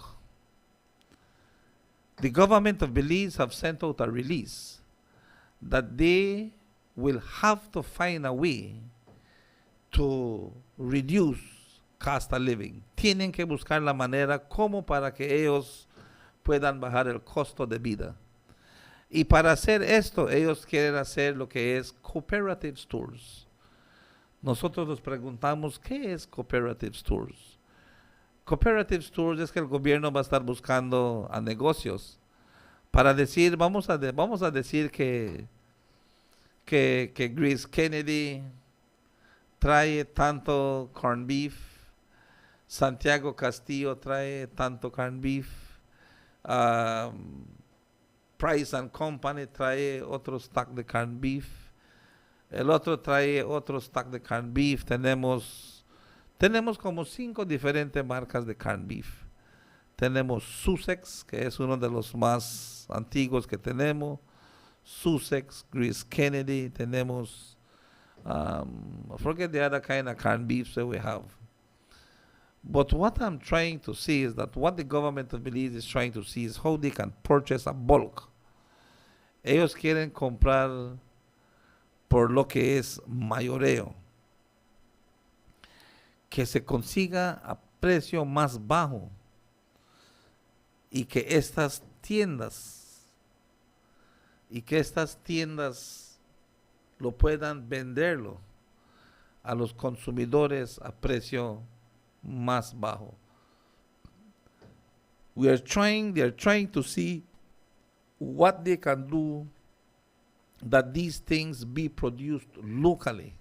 [SPEAKER 1] The government of Belize have sent out a release that they will have to find a way to reduce cost of living. Tienen que buscar la manera como para que ellos puedan bajar el costo de vida. Y para hacer esto, ellos quieren hacer lo que es cooperative stores. Nosotros nos preguntamos, ¿qué es cooperative stores? Cooperative stores es que el gobierno va a estar buscando a negocios para decir, vamos a decir que Grace Kennedy trae tanto corned beef, Santiago Castillo trae tanto corned beef, Price and Company trae otro stock de corned beef, el otro trae otro stock de corned beef. Tenemos como 5 diferentes marcas de corned beef. tenemos Sussex, que es uno de los más antiguos que tenemos, Sussex, Grease Kennedy, tenemos, I forget the other kind of corned beef that we have. But what I'm trying to see is that what the government of Belize is trying to see is how they can purchase a bulk. Ellos quieren comprar por lo que es mayoreo. Que se consiga a precio más bajo y que estas tiendas lo puedan venderlo a los consumidores a precio más bajo. They're trying to see what they can do that these things be produced locally.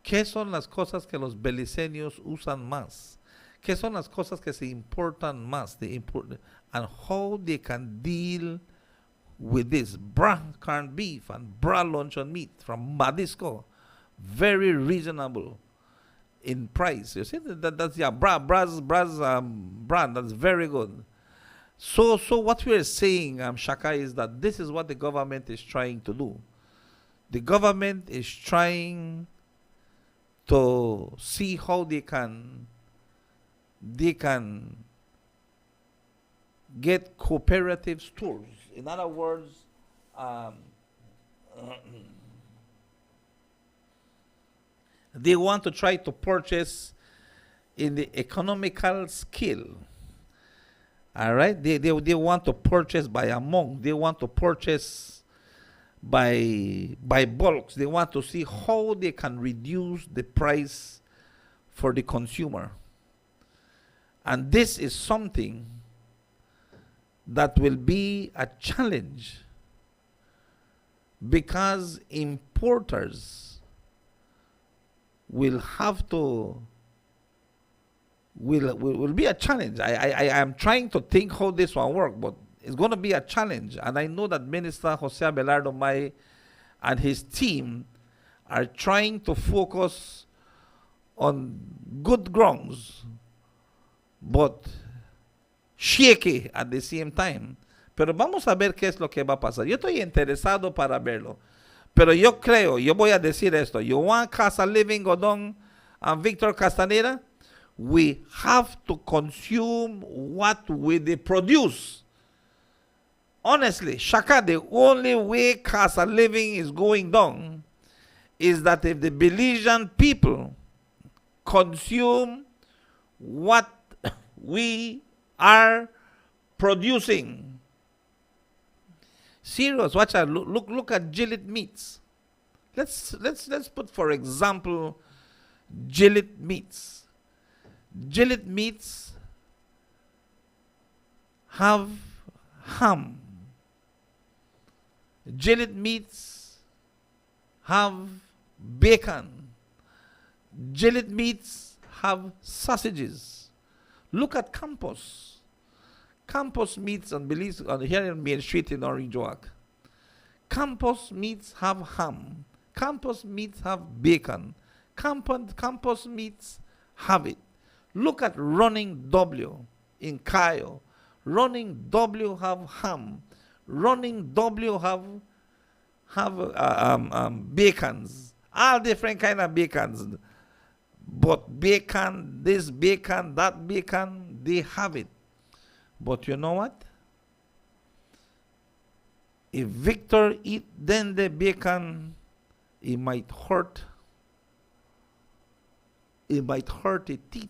[SPEAKER 1] ¿Qué son las cosas que los beliceños usan más? ¿Qué son las cosas que se importan más? And how they can deal with this bra corned beef and bra luncheon meat from Madisco. Very reasonable in price. You see, that's bra's brand. That's very good. So what we are saying, Shaka, is that this is what the government is trying to do. The government is trying to see how they can get cooperative stores. In other words, they want to try to purchase in the economical scale. All right, they want to purchase by amount. They want to purchase by bulks. They want to see how they can reduce the price for the consumer. And this is something that will be a challenge because importers will have to will be a challenge. I am trying to think how this will work, but it's going to be a challenge. And I know that Minister Jose Abelardo Mai and his team are trying to focus on good grounds, but shaky at the same time. Pero vamos a ver qué es lo que va a pasar. Yo estoy interesado para verlo. Pero yo creo, yo voy a decir esto. You want Casa Living Godon and Victor Castaneda? We have to consume what we produce. Honestly, Shaka, the only way Casa Living is going down is that if the Belizean people consume what we are producing. Serious. Watch out. Look at Gillet meats. Let's put, for example, Gillet meats. Gillet meats have ham. Gillet meats have bacon. Gillet meats have sausages. Look at Campos. Campos meats on Belize, here in Main Street in Orange Walk. Campos meats have ham. Campos meats have bacon. Campos meats have it. Look at Running W in Cayo. Running W have ham. Running W have bacons. All different kind of bacons. But bacon, this bacon, that bacon, they have it. But you know what? If Victor eat then the bacon, it might hurt. It might hurt the teeth.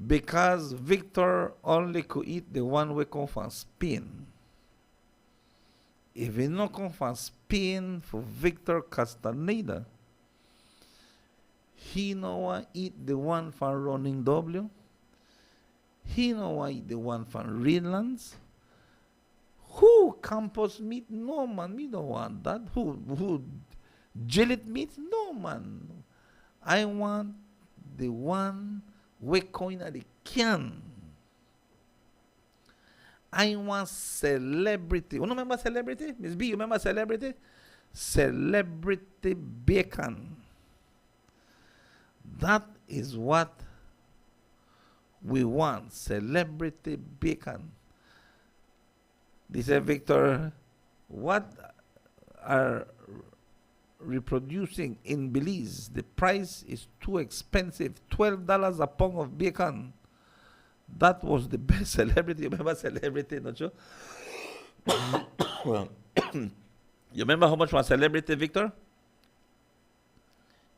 [SPEAKER 1] Because Victor only could eat the one we come from Spain. If he not come from Spain for Victor Castaneda, he no want eat the one from Running W. He no want eat the one from Redlands. Who Campos meat? No man, me don't want that. Who Gillet meat? No man. I want the one we coin at the can. I want celebrity. You remember celebrity? Miss B, you remember celebrity? Celebrity bacon. That is what We want celebrity bacon. This is Victor. What are reproducing in Belize? The price is too expensive. $12 a pound of bacon. That was the best celebrity. You remember celebrity, not you? You remember how much for a celebrity, Victor?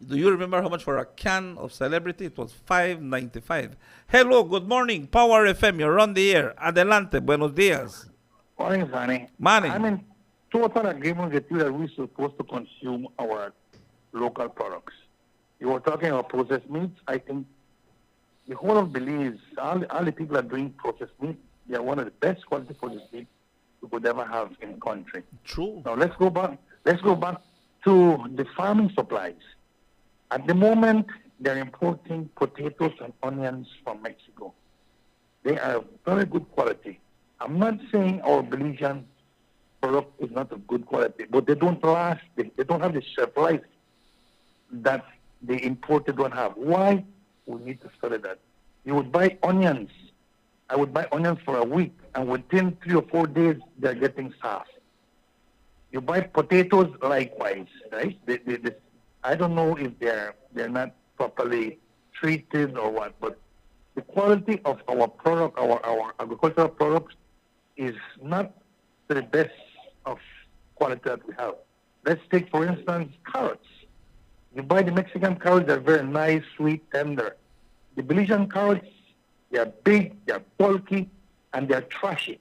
[SPEAKER 1] Do you remember how much for a can of celebrity? It was $5.95. Hello, good morning. Power FM, you're on the air. Adelante, buenos días.
[SPEAKER 5] Morning, Sonny.
[SPEAKER 1] Morning.
[SPEAKER 5] I'm in total agreement with you that we're supposed to consume our local products. You were talking about processed meats. I think the whole of Belize, all the people are doing processed meat. They are one of the best quality processed meat we could ever have in the country.
[SPEAKER 1] True.
[SPEAKER 5] Now let's go back to the farming supplies. At the moment, they're importing potatoes and onions from Mexico. They are very good quality. I'm not saying our Belizean product is not of good quality, but they don't last. They don't have the shelf life that the imported don't have. Why? We need to study that. You would buy onions. I would buy onions for a week, and within 3 or 4 days, they're getting soft. You buy potatoes likewise, right? I don't know if they're not properly treated or what, but the quality of our product, our agricultural products, is not the best of quality that we have. Let's take, for instance, carrots. You buy the Mexican carrots, they're very nice, sweet, tender. The Belizean carrots, they're big, they're bulky, and they're trashy.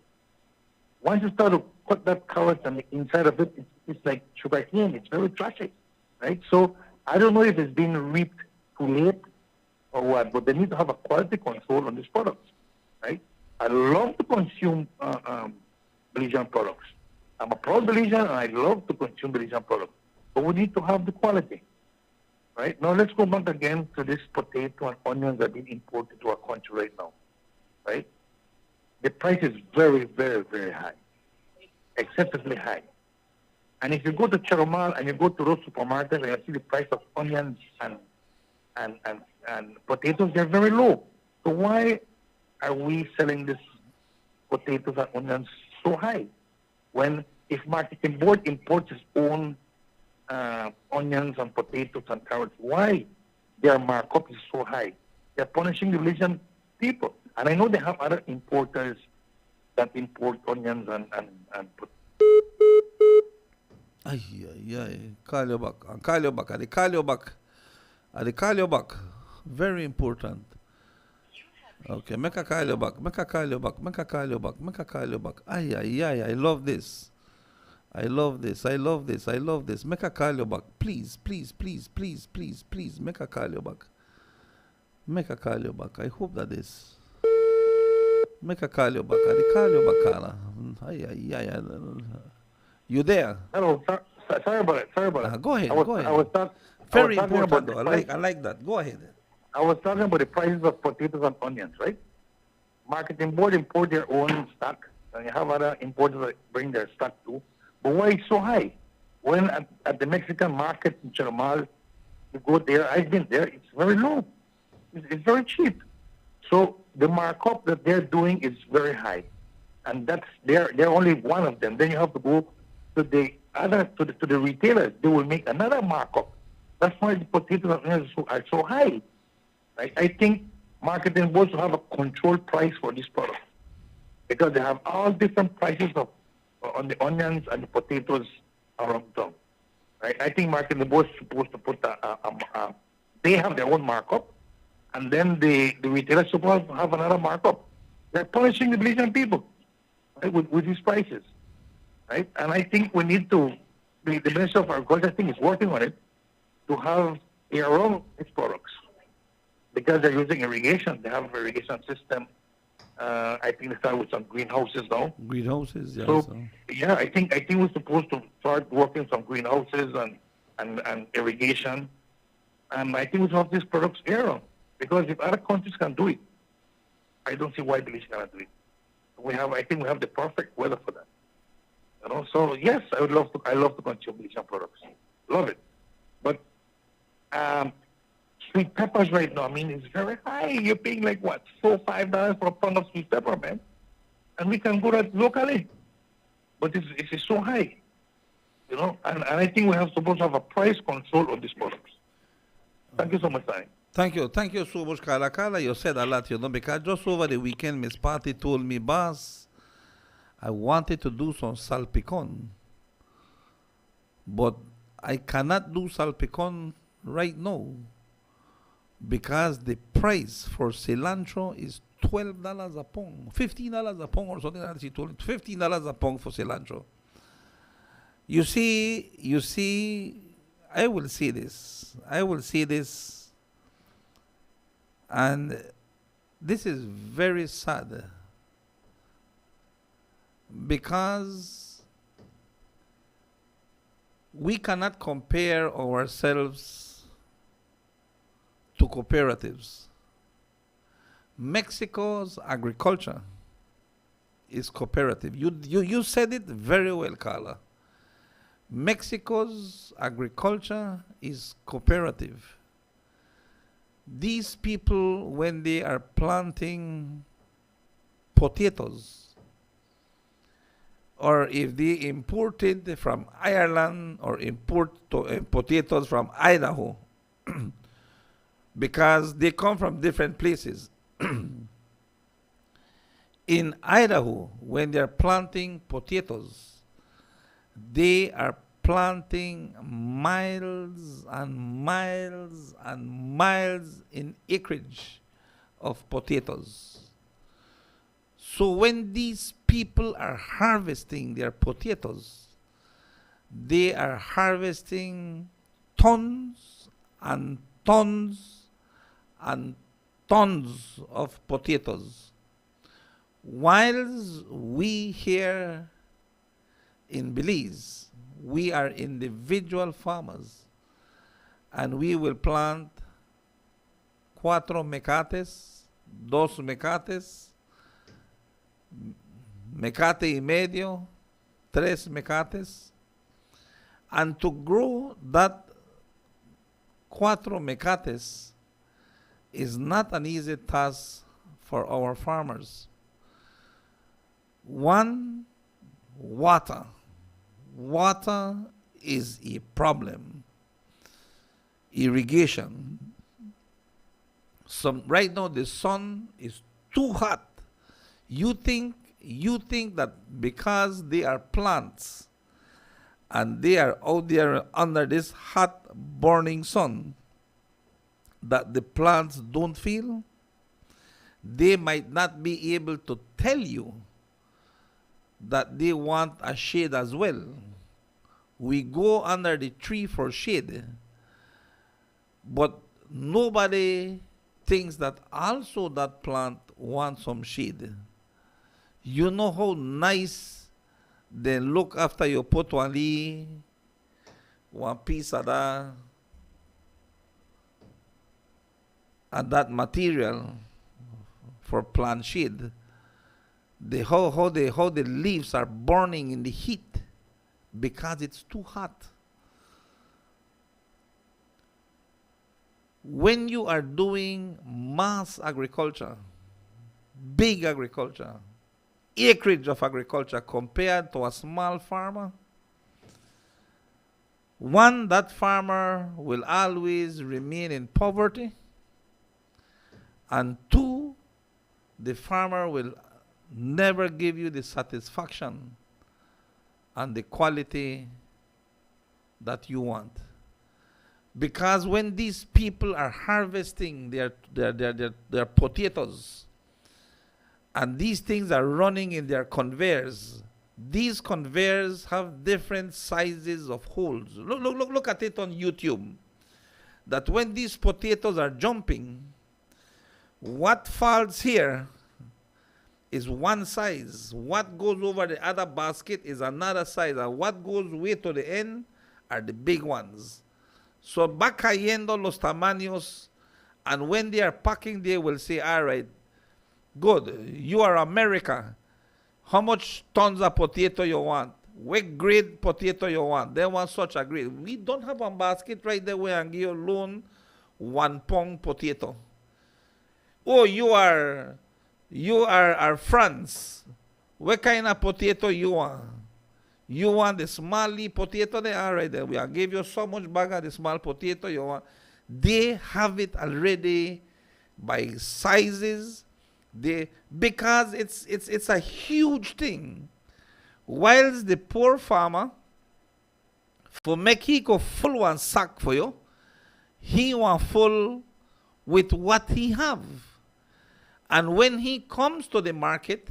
[SPEAKER 5] Once you start to cut that carrot and the inside of it, it's like sugar cane. It's very trashy, right? So I don't know if it's been reaped too late or what, but they need to have a quality control on these products, right? I love to consume Belizean products. I'm a proud Belizean, and I love to consume Belizean products. But we need to have the quality, right? Now let's go back again to this potato and onions that are being imported to our country right now, right? The price is very, very, very high, excessively high. And if you go to Cheromal and you go to those supermarkets and you see the price of onions and potatoes, they're very low. So why are we selling this potatoes and onions so high? When if Marketing Board imports its own onions and potatoes and carrots, why their markup is so high? They're punishing the Belizean people. And I know they have other importers that import onions and potatoes.
[SPEAKER 1] Ay, call you back. And call you back. And they call you back. And they call you back. Very important. Okay, make a call you back. Make a call you back. Make a call you back. Make a call you back. I love this. I love this. I love this. I love this. Make a call you back. Please, please, please, please, please, please. Make a call you back. Make a call you back. I hope that is. Make a call you back. And they call you back, Carla. You there?
[SPEAKER 5] Hello, sorry about it. Sorry about it.
[SPEAKER 1] Go ahead. Go ahead. Very important, though. I like that. Go ahead.
[SPEAKER 5] I was talking about the prices of potatoes and onions, right? Marketing Board import their own stock, and you have other importers that bring their stock too. But why is so high? When at the Mexican market in Cheromal, you go there, I've been there, it's very low. It's very cheap. So the markup that they're doing is very high. And they're only one of them. Then you have to go to the retailers. They will make another markup. That's why the potatoes and onions are so high. I think Marketing Boards will have a controlled price for this product because they have all different prices on the onions and the potatoes around town. Right? I think Marketing Boards is supposed to put they have their own markup, and then the retailers are supposed to have another markup. They're punishing the Belizean people, right, with these prices. Right? And I think we need to, the Minister of Agriculture, I think, is working on it to have their own products. Because they're using irrigation. They have an irrigation system. I think they start with some greenhouses now.
[SPEAKER 1] Greenhouses, yeah.
[SPEAKER 5] So, yeah, I think we're supposed to start working some greenhouses and irrigation. And I think we should have these products here. Because if other countries can do it, I don't see why Belize cannot do it. I think we have the perfect weather for that. You know, so yes, I love to consume Belizean products. Love it. But sweet peppers right now, I mean, it's very high. You're paying like what, $4, $5 for a pound of sweet pepper, man. And we can go that locally. But it's so high, you know. And I think we have supposed to have a price control of these products. Thank you so much, Danny.
[SPEAKER 1] Thank you. Thank you so much, Carla. Carla, you said a lot, you know, because just over the weekend, Miss Patty told me, boss, I wanted to do some salpicon, but I cannot do salpicon right now because the price for cilantro is $12 a pound, $15 a pound or something like that. She told me $15 a pound for cilantro. You see, I will see this, and this is very sad because we cannot compare ourselves to cooperatives. Mexico's agriculture is cooperative. You said it very well, Carla. Mexico's agriculture is cooperative. These people, when they are planting potatoes, or if they imported from Ireland or import potatoes from Idaho, because they come from different places. In Idaho, when they're planting potatoes, they are planting miles and miles and miles in acreage of potatoes. So when these people are harvesting their potatoes, they are harvesting tons and tons and tons of potatoes. Whilst we here in Belize, we are individual farmers, and we will plant 4 mecates, 2 mecates, mecate y medio, 3 mecates, and to grow that 4 mecates is not an easy task for our farmers. One, water. Water is a problem. Irrigation. Right now the sun is too hot. You think that because they are plants and they are out there under this hot burning sun, that the plants don't feel? They might not be able to tell you that they want a shade as well. We go under the tree for shade, but nobody thinks that also that plant wants some shade. You know how nice they look after you put one piece of that and that material for plant shade. How the leaves are burning in the heat because it's too hot. When you are doing mass agriculture, big agriculture, acreage of agriculture compared to a small farmer, one, that farmer will always remain in poverty, and two, the farmer will never give you the satisfaction and the quality that you want. Because when these people are harvesting their potatoes, and these things are running in their conveyors, these conveyors have different sizes of holes. Look at it on YouTube. That when these potatoes are jumping, what falls here is one size. What goes over the other basket is another size. And what goes way to the end are the big ones. So va cayendo los tamaños, and when they are packing, they will say, all right, good, you are America. How much tons of potato you want? What grade potato you want? They want such a grade. We don't have a basket right there where and give you loan 1 pound potato. Oh, you are France. What kind of potato you want? You want the small potato there? All right, then we will give you so much bag of the small potato you want. They have it already by sizes. Because it's a huge thing. Whilst the poor farmer, for make he go full one sack for you, he want full with what he have. And when he comes to the market,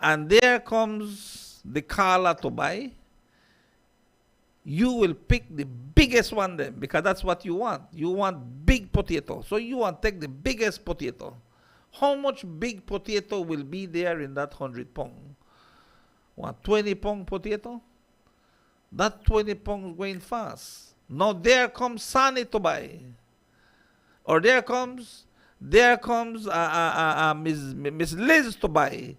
[SPEAKER 1] and there comes the caller to buy, you will pick the biggest one then, because that's what you want. You want big potato. So you want to take the biggest potato. How much big potato will be there in that 100 pound? What, 20 pound potato? That 20 pounds going fast. Now there comes Sunny to buy. Or there comes Miss Liz to buy.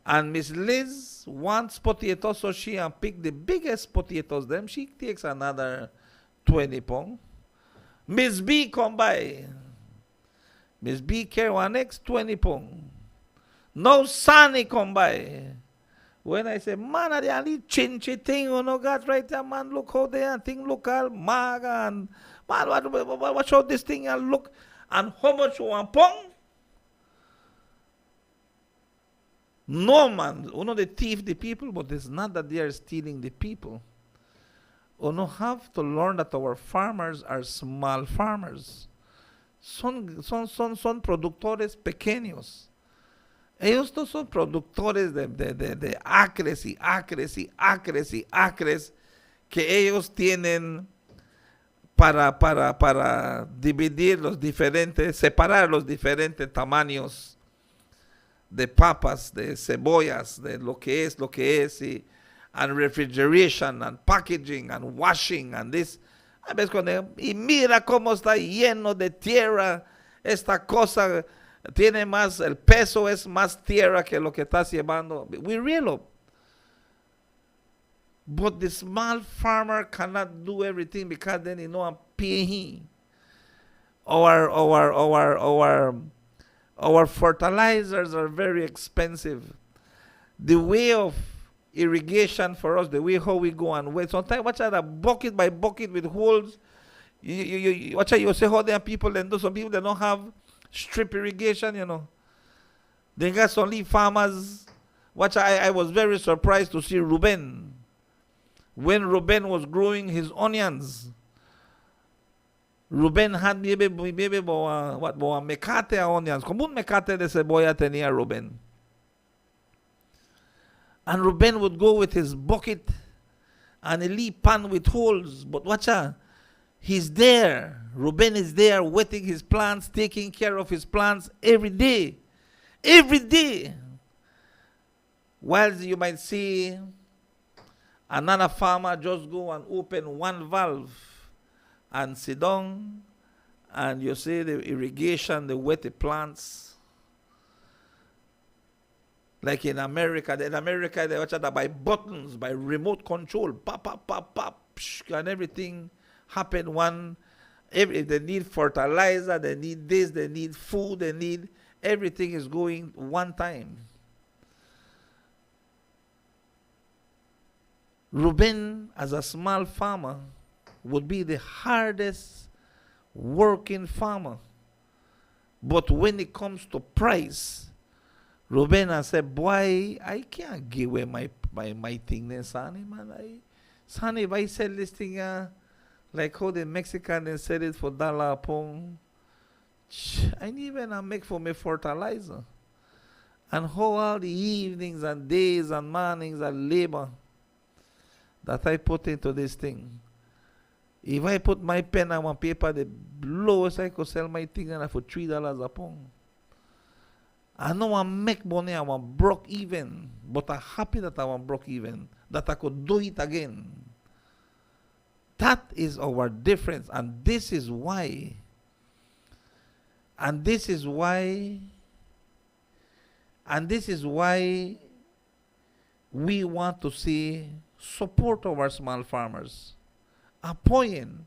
[SPEAKER 1] And Miss Liz wants potatoes, so she and pick the biggest potatoes. Then she takes another 20 pounds. Miss B come by. Miss B carry one next 20 pounds. Now Sunny come by. When I say, man, they only chinchy thing you know got right there, man. Look how they and thing look all maga and man, watch how this thing and look and how much you want pound? No, man. You know they thief the people, but it's not that they are stealing the people. You know have to learn that our farmers are small farmers. Son productores pequeños. Ellos no son productores de acres que ellos tienen para dividir los diferentes, separar los diferentes tamaños de papas, de cebollas, de lo que es, and refrigeration, and packaging, and washing, and this. A veces y mira cómo está lleno de tierra esta cosa. Tiene más, el peso es más tierra que lo que estás llevando. We realize. But the small farmer cannot do everything because then you know I'm paying. Our fertilizers are very expensive. The way of irrigation for us, the way how we go and wait. Sometimes watch out a bucket by bucket with holes. Watch out, you say how there are people and do some people that don't have strip irrigation, you know. They got some leaf farmers. Watch, I was very surprised to see Ruben. When Ruben was growing his onions, Ruben had maybe mecate onions. Como un mecate de cebolla tenía Ruben. And Ruben would go with his bucket and a leaf pan with holes. But watch out. He's there. Ruben is there wetting his plants, taking care of his plants every day. Every day. Whilst you might see another farmer just go and open one valve and sit down and you see the irrigation, the wet the plants. Like in America, they watch that by buttons, by remote control, pop, pop, pop, pop, and everything happen if they need fertilizer, they need this, they need food, they need everything is going one time. Ruben, as a small farmer, would be the hardest working farmer. But when it comes to price, Ruben has said, boy, I can't give away my thing then, Sonny, man. Sonny, if I sell this thing, like how the Mexican they sell it for $1 a pound, I need even make for me fertilizer. And how all the evenings and days and mornings and labor that I put into this thing. If I put my pen on my paper, the lowest I could sell my thing for $3 a pound. I know I make money, I want broke even, but I'm happy that I want broke even, that I could do it again. That is our difference, and this is why we want to see support our small farmers, appointing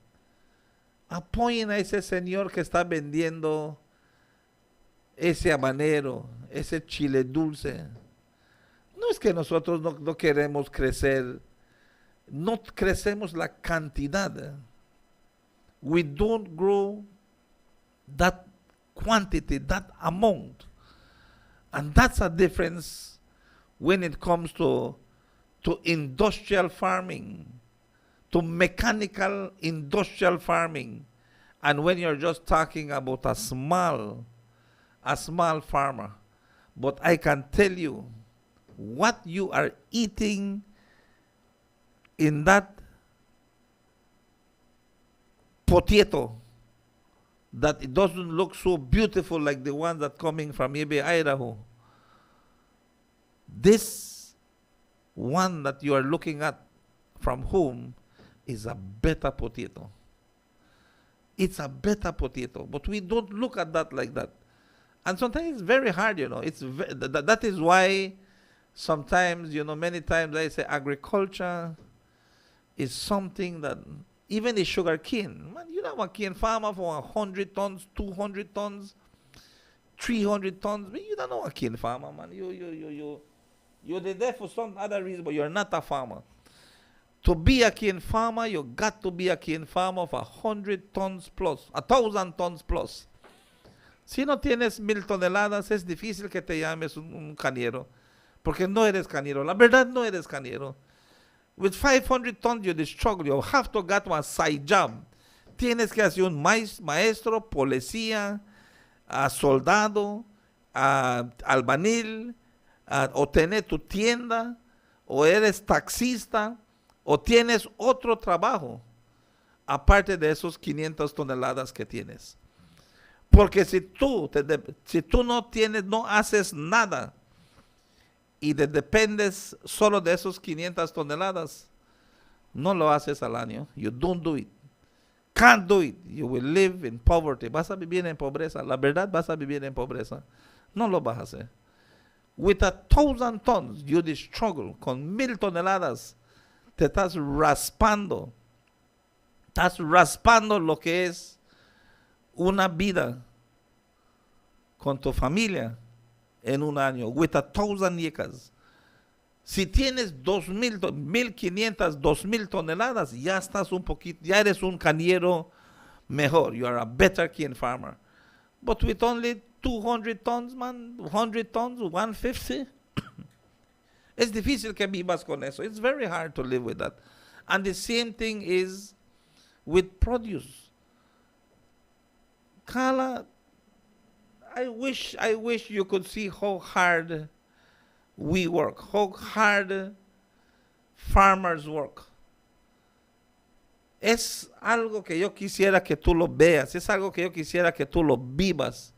[SPEAKER 6] Apoyen a ese señor que está vendiendo ese habanero, ese chile dulce. No es que nosotros no queremos crecer, no crecemos la cantidad. We don't grow that quantity, that amount. And that's a difference when it comes to industrial farming, to mechanical industrial farming, and when you're just talking about a small farmer. But I can tell you, what you are eating in that potato, that it doesn't look so beautiful like the ones that coming from maybe Idaho. This one that you are looking at from home is a better potato. It's a better potato, but we don't look at that like that. And sometimes it's very hard, that is why sometimes, many times I say agriculture is something that, even the sugar cane, man, you have a cane farmer for 100 tons, 200 tons, 300 tons. Man, you don't know a cane farmer, man. You're there for some other reason, but you're not a farmer. To be a cane farmer, you got to be a cane farmer of 100 tons plus, 1,000 tons plus. Si no tienes 1,000 toneladas, es difícil que te llames un cañero, porque no eres cañero. La verdad, no eres cañero. With 500 tons, you struggle. You have to get one side job. Tienes que hacer un maestro, policía, soldado, albañil, o tener tu tienda, o eres taxista, o tienes otro trabajo, aparte de esos 500 toneladas que tienes. Porque si tú no haces nada, y dependes solo de esos 500 toneladas, no lo haces al año. You don't do it. Can't do it. You will live in poverty. Vas a vivir en pobreza. La verdad, vas a vivir en pobreza. No lo vas a hacer. With 1,000 tons, you struggle. Con 1,000 toneladas, te estás raspando. Estás raspando lo que es una vida con tu familia en un año, with 1,000 acres. Si tienes 2,000, 1,500, 2,000 toneladas, ya estás un poquito, ya eres un cañero mejor. You are a better cane farmer. But with only 200 tons, man, 100 tons, 150, es difícil que vivas con eso. It's very hard to live with that. And the same thing is with produce. Carla, I wish you could see how hard we work, how hard farmers work. Es algo que yo quisiera que tú lo veas, es algo que yo quisiera que tú lo vivas.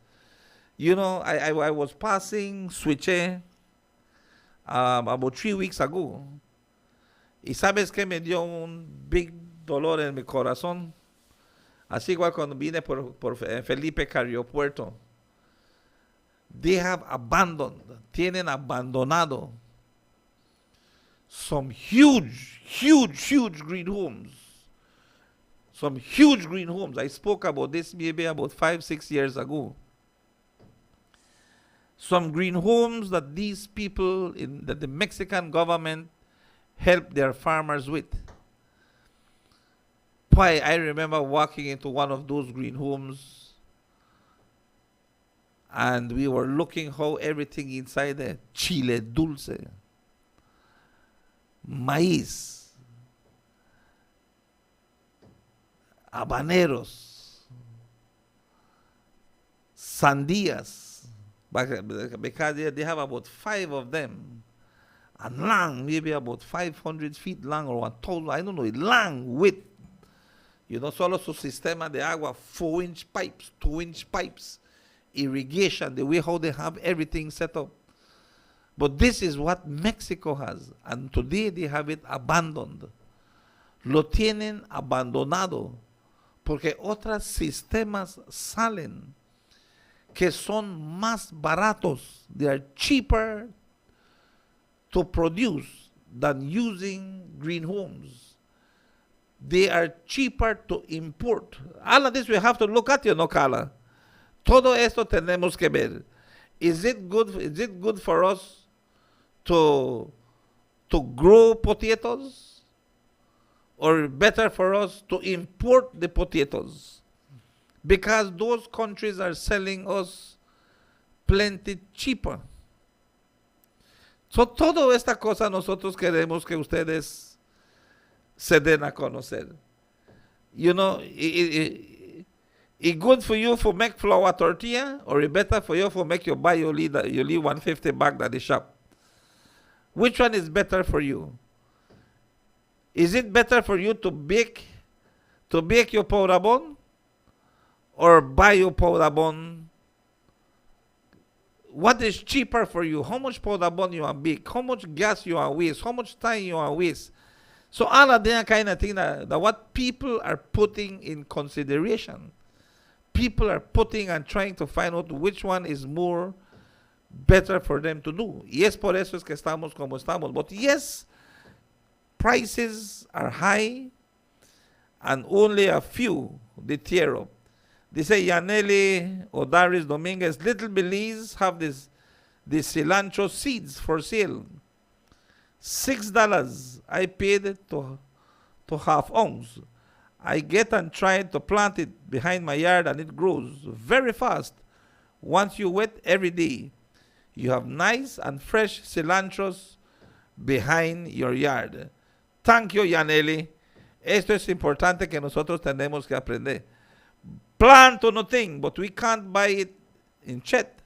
[SPEAKER 6] I was passing Switche about 3 weeks ago. Y sabes que me dio un big dolor en mi corazón. Así igual cuando vine por Felipe Carriopuerto. They have tienen abandonado some huge green homes. Some huge green homes. I spoke about this maybe about 5-6 years ago. Some green homes that these people, that the Mexican government helped their farmers with. Why, I remember walking into one of those green homes, and we were looking how everything inside there, chile dulce, maíz, habaneros, sandías, because they have about 5 of them, and long, maybe about 500 feet long or 1,000, I don't know, long width. Solo su sistema de agua, 4-inch pipes, 2-inch pipes, irrigation, the way how they have everything set up. But this is what Mexico has, and today they have it abandoned. Lo tienen abandonado porque otros sistemas salen que son más baratos. They are cheaper to produce than using green homes. they are cheaper to import. All of this we have to look at, Carla. Todo esto tenemos que ver. Is it good for us to grow potatoes, or better for us to import the potatoes? Because those countries are selling us plenty cheaper. So, toda esta cosa nosotros queremos que ustedes se den a conocer. It good for you for make flour tortilla, or it better for you for make you buy you leave 150 bag at the shop? Which one is better for you? Is it better for you to bake your powder bun, or buy your powder bun? What is cheaper for you? How much powder bun you want bake? How much gas you want waste? How much time you want waste? So all of that kind of thing that what people are putting in consideration. People are putting and trying to find out which one is more better for them to do. Yes, por eso es que estamos como estamos. But yes, prices are high, and only a few they tear up. They say Yaneli or Darius Dominguez, Little Belize have the cilantro seeds for sale. $6 I paid to half ounce. I get and try to plant it behind my yard, and it grows very fast. Once you wet every day, you have nice and fresh cilantros behind your yard. Thank you, Yaneli. Esto es importante que nosotros tenemos que aprender. Plant or nothing, but we can't buy it in Chet.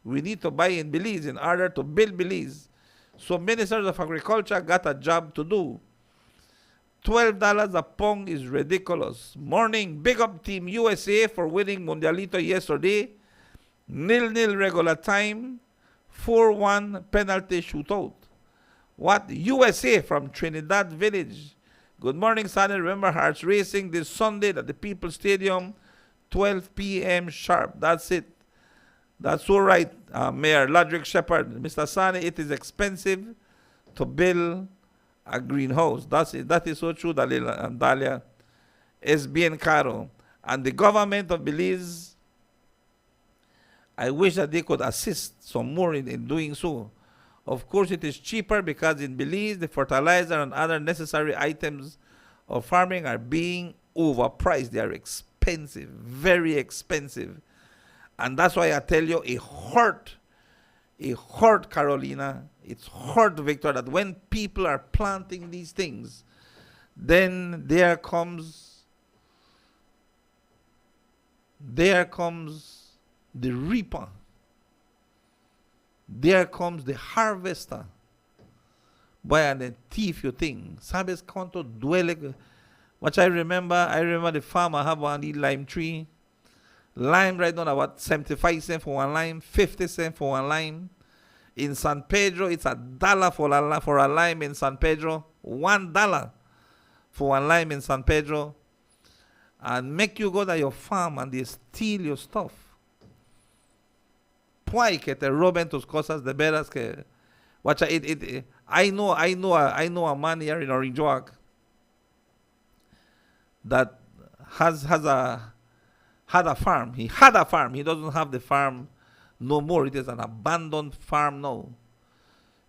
[SPEAKER 6] We need to buy in Belize in order to build Belize. So ministers of agriculture got a job to do. $12 a pound is ridiculous. Morning, big up Team USA for winning Mundialito yesterday. 0-0 regular time. 4-1 penalty shootout. What? USA from Trinidad Village. Good morning, Sunny. Remember Hearts Racing this Sunday at the People's Stadium, 12 p.m. sharp. That's it. That's all right, Mayor Ladrick Shepherd. Mr. Sani, it is expensive to build a greenhouse. That is so true, Dalila and Dalia. Es bien caro. And the government of Belize, I wish that they could assist some more in doing so. Of course, it is cheaper because in Belize, the fertilizer and other necessary items of farming are being overpriced. They are expensive, very expensive. And that's why I tell you, it hurt, Carolina. It's hurt, Victor, that when people are planting these things, then there comes the reaper. There comes the harvester. Boy, and the thief, you think. Sabes cuánto duele. What I remember the farmer have one lime tree. Lime right now about 75 cents for one lime, 50 cents for one lime. In San Pedro, it's $1 for a lime in San Pedro. $1 for one lime in San Pedro. And make you go to your farm and they steal your stuff. Why que te roben tus cosas de veras que watch it I know a man here in Orange Walk that had a farm. He had a farm. He doesn't have the farm no more. It is an abandoned farm now.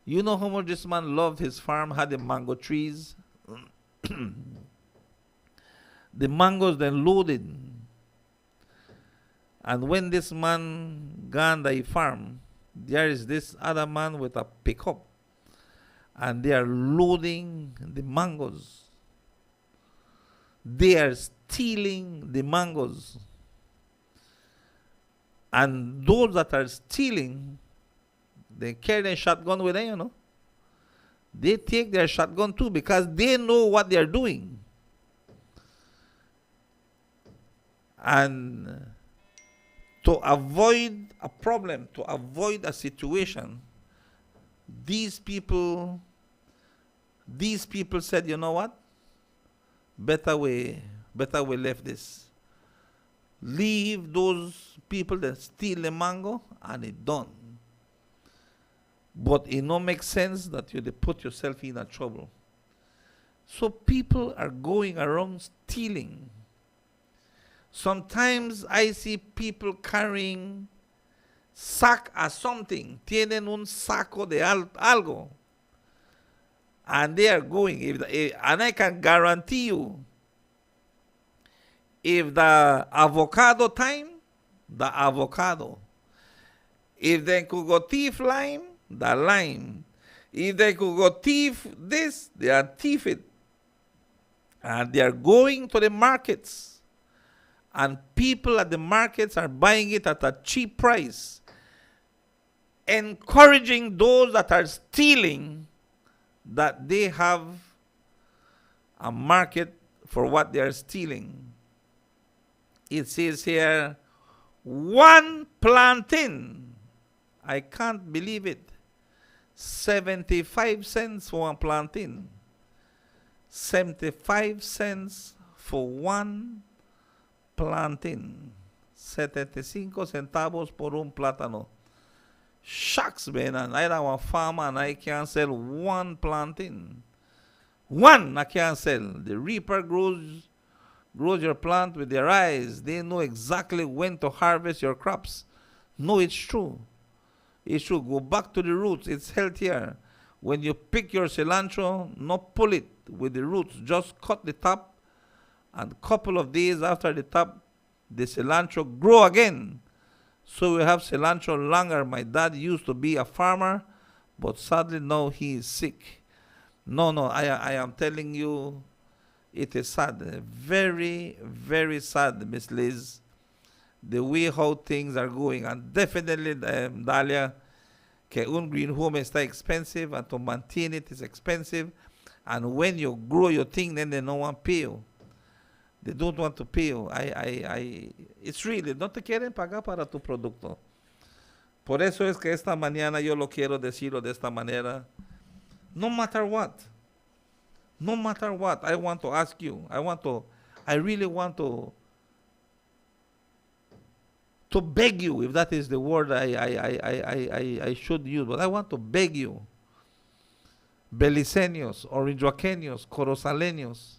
[SPEAKER 6] You know how much this man loved his farm, had the mango trees. The mangoes then loaded. And when this man gone the farm, there is this other man with a pickup. And they are loading the mangoes. They are stealing the mangoes. And those that are stealing, they carry their shotgun with them, you know. They take their shotgun too because they know what they are doing. And to avoid a problem, to avoid a situation, these people said, you know what? Better we left this. Leave those people that steal the mango and it done. But it don't make sense that you put yourself in a trouble. So people are going around stealing. Sometimes I see people carrying sack or something. Tienen un saco de algo. And they are going. And I can guarantee you, if the avocado time, the avocado. If they could go thief lime, the lime. If they could go thief this, they are thief it. And they are going to the markets. And people at the markets are buying it at a cheap price. Encouraging those that are stealing that they have a market for what they are stealing. It says here, one plantain. I can't believe it. 75 cents for one plantain. 75 cents for one plantain. 75 centavos por un plátano. Shucks, man, and I am a farmer and I can't sell one plantain. One I can't sell. The reaper grows your plant with their eyes. They know exactly when to harvest your crops. No, it's true. It should go back to the roots. It's healthier. When you pick your cilantro, not pull it with the roots. Just cut the top, and a couple of days after the top, the cilantro grow again. So we have cilantro longer. My dad used to be a farmer, but sadly now he is sick. No, I am telling you, it is sad. Very, very sad, Miss Liz, the way how things are going. And definitely, Dalia, que un green home está expensive, and to maintain it is expensive. And when you grow your thing, then they don't want to pay you. They don't want to pay you. It's really, no te quieren pagar para tu producto. Por eso es que esta mañana yo lo quiero decirlo de esta manera. No matter what, I want to ask you, I really want to beg you, if that is the word I should use, but I want to beg you, beliceños, orinjoaqueños, corozaleños,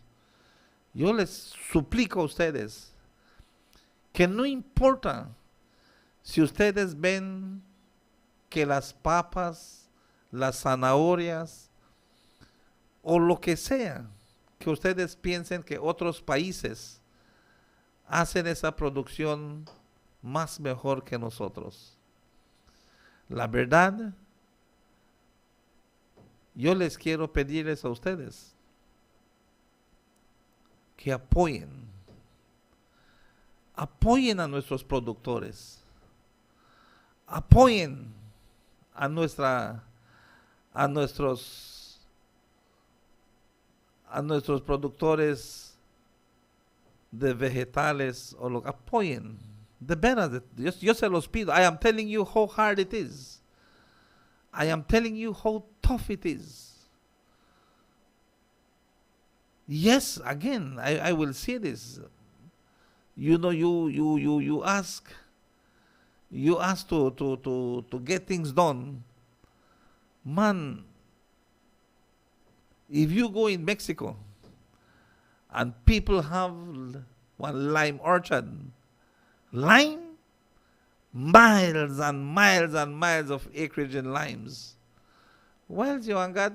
[SPEAKER 6] yo les suplico a ustedes que no importa si ustedes ven que las papas, las zanahorias o lo que sea, que ustedes piensen que otros países hacen esa producción más mejor que nosotros. La verdad, yo les quiero pedirles a ustedes que apoyen a nuestros productores, apoyen a nuestros productores de vegetales, o lo apoyen. De veras, yo se los pido. I am telling you how hard it is. I am telling you how tough it is. Yes, again, I will say this. You know, you ask to get things done. Man, if you go in Mexico and people have one lime orchard, lime, miles and miles and miles of acreage in limes. Well, you got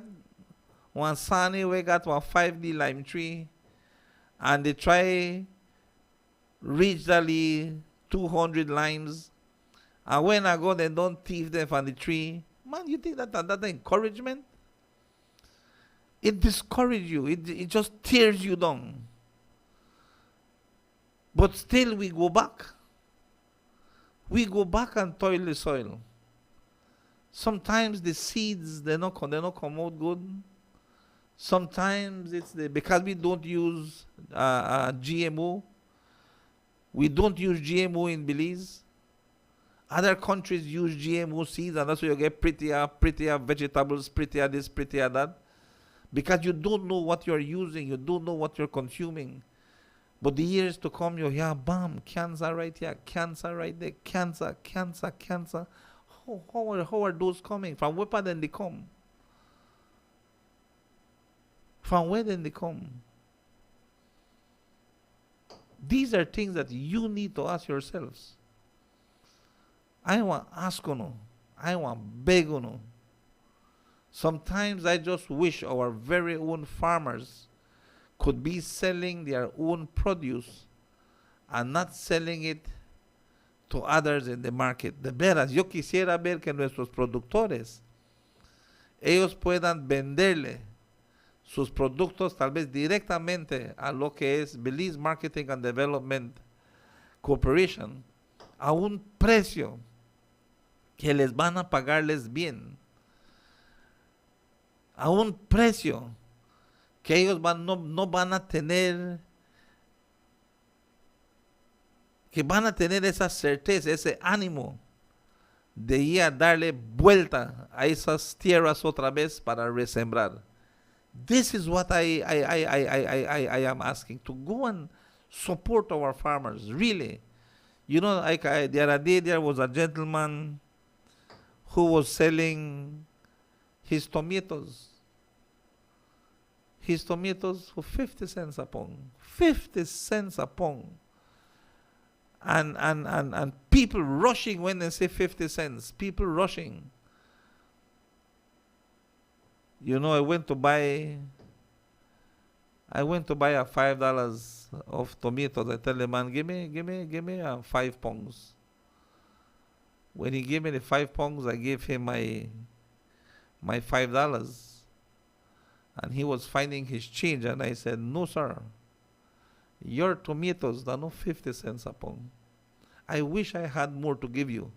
[SPEAKER 6] one sunny, we got one 5D lime tree, and they try regionally 200 limes, and when I go, they don't thief them from the tree. Man, you think that encouragement? It discourages you. It just tears you down. But still, we go back. We go back and toil the soil. Sometimes the seeds, they don't come out good. Sometimes it's because we don't use GMO. We don't use GMO in Belize. Other countries use GMO seeds, and that's why you get prettier vegetables, prettier this, prettier that. Because you don't know what you're using, you don't know what you're consuming. But the years to come, you hear, bam, cancer right here, cancer right there, cancer. How are those coming? From where then they come? From where did they come? These are things that you need to ask yourselves. I want ask you. I want beg you. Sometimes I just wish our very own farmers could be selling their own produce and not selling it to others in the market. De veras, yo quisiera ver que nuestros productores, ellos puedan venderle sus productos tal vez directamente a lo que es Belize Marketing and Development Corporation a un precio que les van a pagarles bien, a un precio que ellos no van a tener, que van a tener esa certeza, ese ánimo de ir a darle vuelta a esas tierras otra vez para resembrar. This is what I am asking, to go and support our farmers, really. You know, the other day there was a gentleman who was selling his tomatoes for 50 cents a pound. 50 cents a pound. And people rushing when they say 50 cents. People rushing. You know, I went to buy a $5 of tomatoes. I tell the man, give me 5 pounds. When he gave me the 5 pounds, I gave him my $5. And he was finding his change, and I said, no, sir. Your tomatoes are not 50 cents a pound. I wish I had more to give you,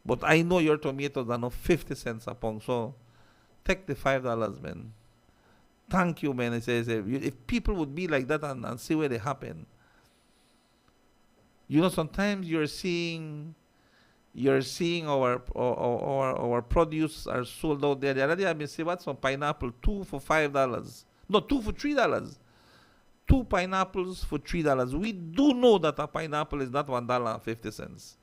[SPEAKER 6] but I know your tomatoes are not 50 cents a pound. So take the $5, man. Thank you, man. I say, if people would be like that and see where they happen. You know, sometimes you're seeing our produce are sold out there. The other day I've been seeing some pineapple, 2 for $5. No, 2 for $3. 2 pineapples for $3. We do know that a pineapple is not $1.50.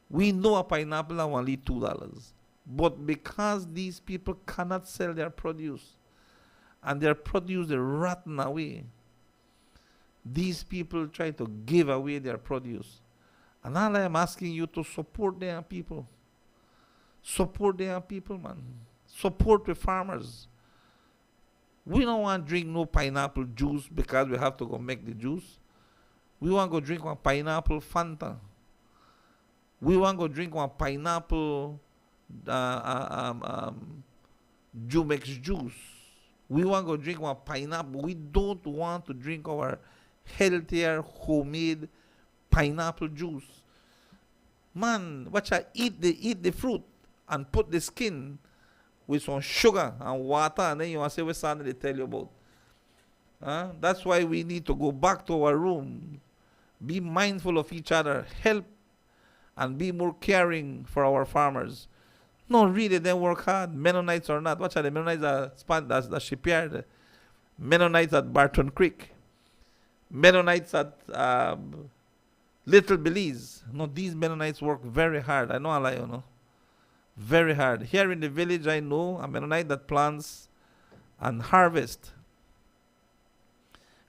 [SPEAKER 6] We know a pineapple is only $2. But because these people cannot sell their produce, and their produce is rotten away, these people try to give away their produce. And all I am asking you to support their people. Support their people, man. Support the farmers. We don't want to drink no pineapple juice because we have to go make the juice. We want to go drink one pineapple Fanta. We want to go drink one pineapple Jumex juice. We want to go drink one pineapple. We don't want to drink our healthier homemade pineapple juice. Man, watch I eat the fruit and put the skin with some sugar and water, and then you want to say what something they tell you about. That's why we need to go back to our room, be mindful of each other, help, and be more caring for our farmers. No, really, they work hard. Mennonites or not. Watch out, the Mennonites are the shipyard. Mennonites at Barton Creek. Mennonites at Little Belize. No, these Mennonites work very hard. I know a lie, you know. Very hard. Here in the village, I know a Mennonite that plants and harvests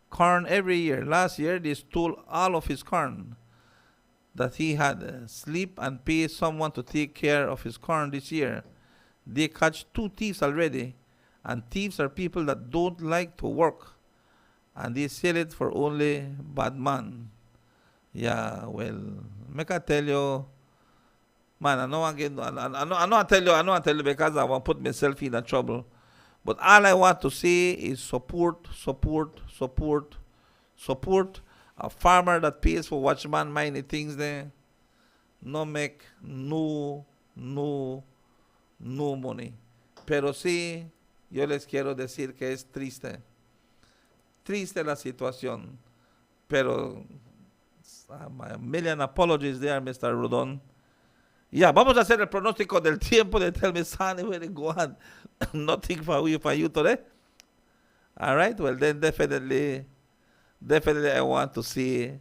[SPEAKER 6] corn every year. Last year, they stole all of his corn that he had. Sleep and pay someone to take care of his corn this year. They catch 2 thieves already. And thieves are people that don't like to work. And they sell it for only bad man. Yeah, well, make I tell you, man, I know I tell you because I want to put myself in trouble. But all I want to say is support a farmer that pays for watchman many things there. No make no money. Pero sí, yo les quiero decir que es triste. Triste la situación. Pero a million apologies there, Mr. Rodon. Yeah, vamos a hacer el pronóstico del tiempo. They tell me, Sonny, where they go on. Nothing for you today. All right, well then definitely I want to see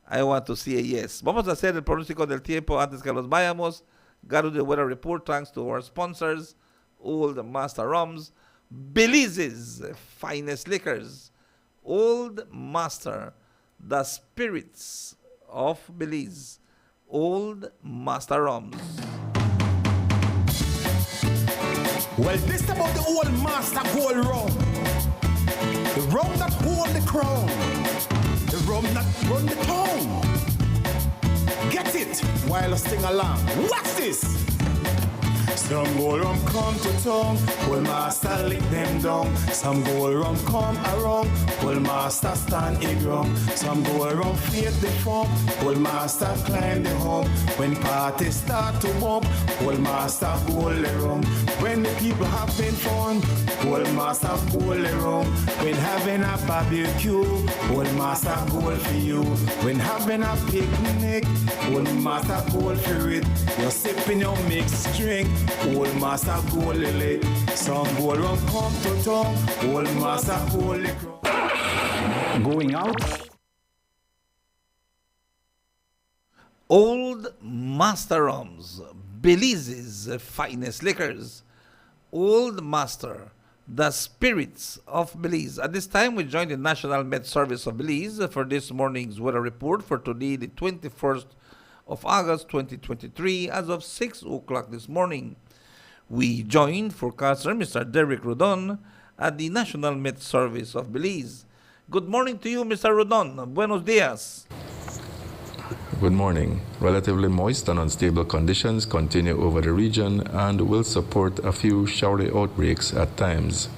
[SPEAKER 6] a yes. Vamos a hacer el pronóstico del tiempo antes que los vayamos. Got to the weather report thanks to our sponsors, all the master rums. Belize's finest liquors, Old Master, the spirits of Belize, Old Master Rums.
[SPEAKER 7] Well, this about the Old Master Gold Rum. The rum that hold the crown. The rum that run the town. Get it while I sing along. What's this? Some gold rum come to town, Old Master lick them down. Some gold rum come around, Old Master stand a ground. Some gold rum fade the form, Old Master climb the home. When parties start to bump, Old Master gold the rum. When the people having fun, Old Master gold the rum. When having a barbecue, Old Master gold for you. When having a picnic, Old Master gold for it. You're sipping your mixed drink, Old Master gold lily. Some gold rum come to town, Old Master gold liquor.
[SPEAKER 3] Going out?
[SPEAKER 6] Old Master Rums, Belize's finest liquors, Old Master, the spirits of Belize. At this time, we join the National Met Service of Belize for this morning's weather report for today, the 21st of August 2023, as of 6 o'clock this morning. We join forecaster Mr. Derek Rodon at the National Met Service of Belize. Good morning to you, Mr. Rodon. Buenos dias.
[SPEAKER 8] Good morning. Relatively moist and unstable conditions continue over the region and will support a few showery outbreaks at times.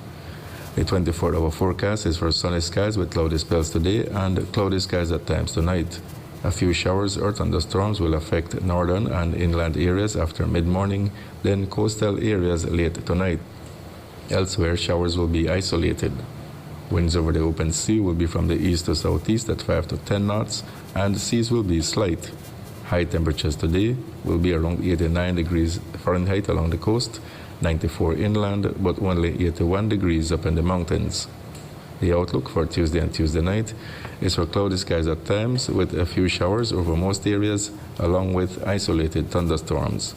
[SPEAKER 8] The 24-hour forecast is for sunny skies with cloudy spells today and cloudy skies at times tonight. A few showers or thunderstorms will affect northern and inland areas after mid-morning, then coastal areas late tonight. Elsewhere, showers will be isolated. Winds over the open sea will be from the east to southeast at 5 to 10 knots, and seas will be slight. High temperatures today will be around 89 degrees Fahrenheit along the coast, 94 inland, but only 81 degrees up in the mountains. The outlook for Tuesday and Tuesday night is for cloudy skies at times with a few showers over most areas, along with isolated thunderstorms.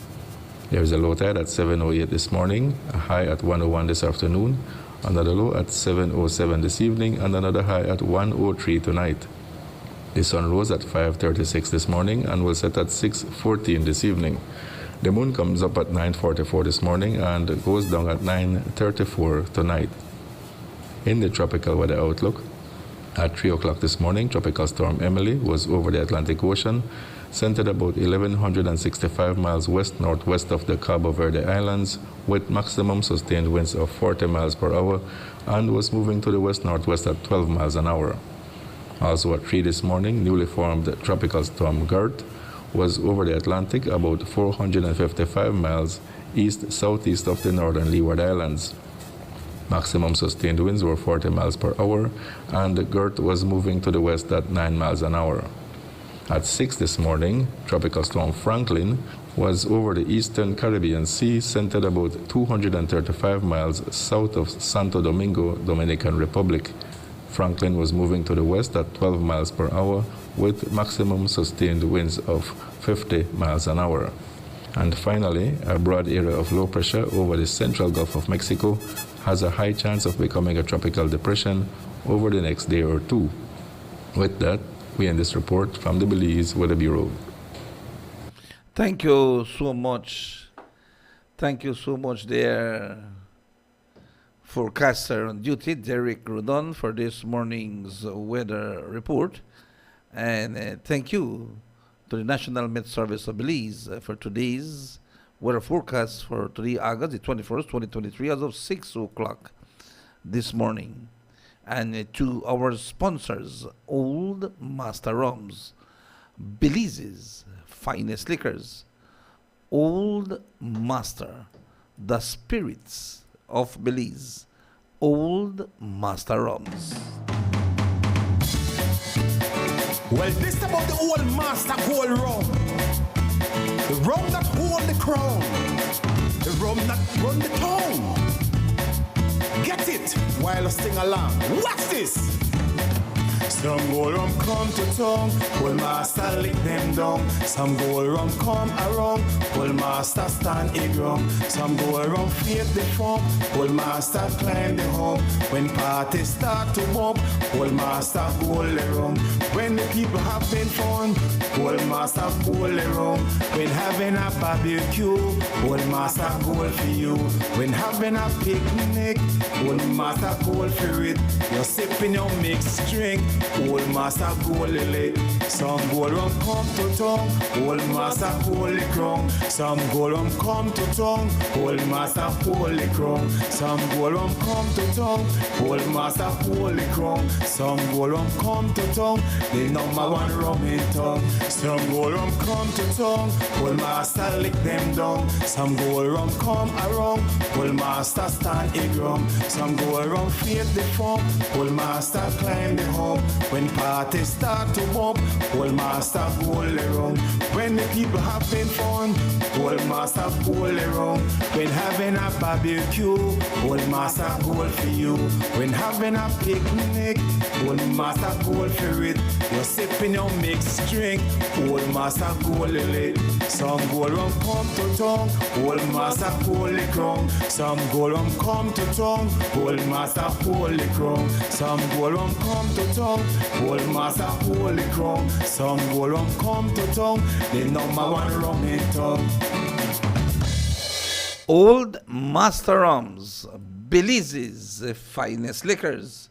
[SPEAKER 8] There is a low tide at 7:08 this morning, a high at 1:01 this afternoon, another low at 7:07 this evening, and another high at 1:03 tonight. The sun rose at 5:36 this morning and will set at 6:14 this evening. The moon comes up at 9:44 this morning and goes down at 9:34 tonight. In the tropical weather outlook, at 3 o'clock this morning, Tropical Storm Emily was over the Atlantic Ocean, centered about 1,165 miles west-northwest of the Cabo Verde Islands, with maximum sustained winds of 40 miles per hour, and was moving to the west-northwest at 12 miles an hour. Also at 3 this morning, newly formed Tropical Storm Gert was over the Atlantic about 455 miles east-southeast of the northern Leeward Islands. Maximum sustained winds were 40 miles per hour, and Gert was moving to the west at 9 miles an hour. At 6 this morning, Tropical Storm Franklin was over the eastern Caribbean Sea, centered about 235 miles south of Santo Domingo, Dominican Republic. Franklin was moving to the west at 12 miles per hour with maximum sustained winds of 50 miles an hour. And finally, a broad area of low pressure over the central Gulf of Mexico has a high chance of becoming a tropical depression over the next day or two. With that, we end this report from the Belize Weather Bureau.
[SPEAKER 6] Thank you so much. Thank you so much there, forecaster on duty, Derek Rodon, for this morning's weather report. And thank you to the National Met Service of Belize for today's weather forecast for today, August the 21st, 2023, as of 6 o'clock this morning. And to our sponsors, Old Master Rums, Belize's finest liquors, Old Master, the spirits of Belize, Old Master Rums.
[SPEAKER 7] Well, this about the Old Master Gold Rum. The rum that hold the crown. The rum that run the town. Get it while I sing along. What's this? Some go around come to town, whole master lick them down. Some go around come around, whole master stand a ground. Some go around faith the form, whole master climb the home. When parties start to bump, whole master go around. When the people having fun, whole master go around. When having a barbecue, whole master go for you. When having a picnic, whole master go for it. You're sipping your mixed drink, whole master go lily. Some go around come to town, whole master holy crown. Some go around come to town, whole master holy crown. Some go around come to town, whole master holy crown. Some go around come to town, the number one rum in town. Some go around come to town, whole master lick them down. Some go around come around, whole master stand a ground. Some go around faith the form, whole master climb the home. When parties start to bump, whole master go around. When the people having fun, whole master go around. When having a barbecue, whole master go for you. When having a picnic, whole master go for it. You're sipping your mixed drink, whole master go lily. Some go around come to town, whole master holy crown. Some go around come to town, whole master holy crown. Some go around come to town, whole master holy crown. Some go around come to town, the number one rum in town.
[SPEAKER 6] Old Master Rums, Belize's finest liquors.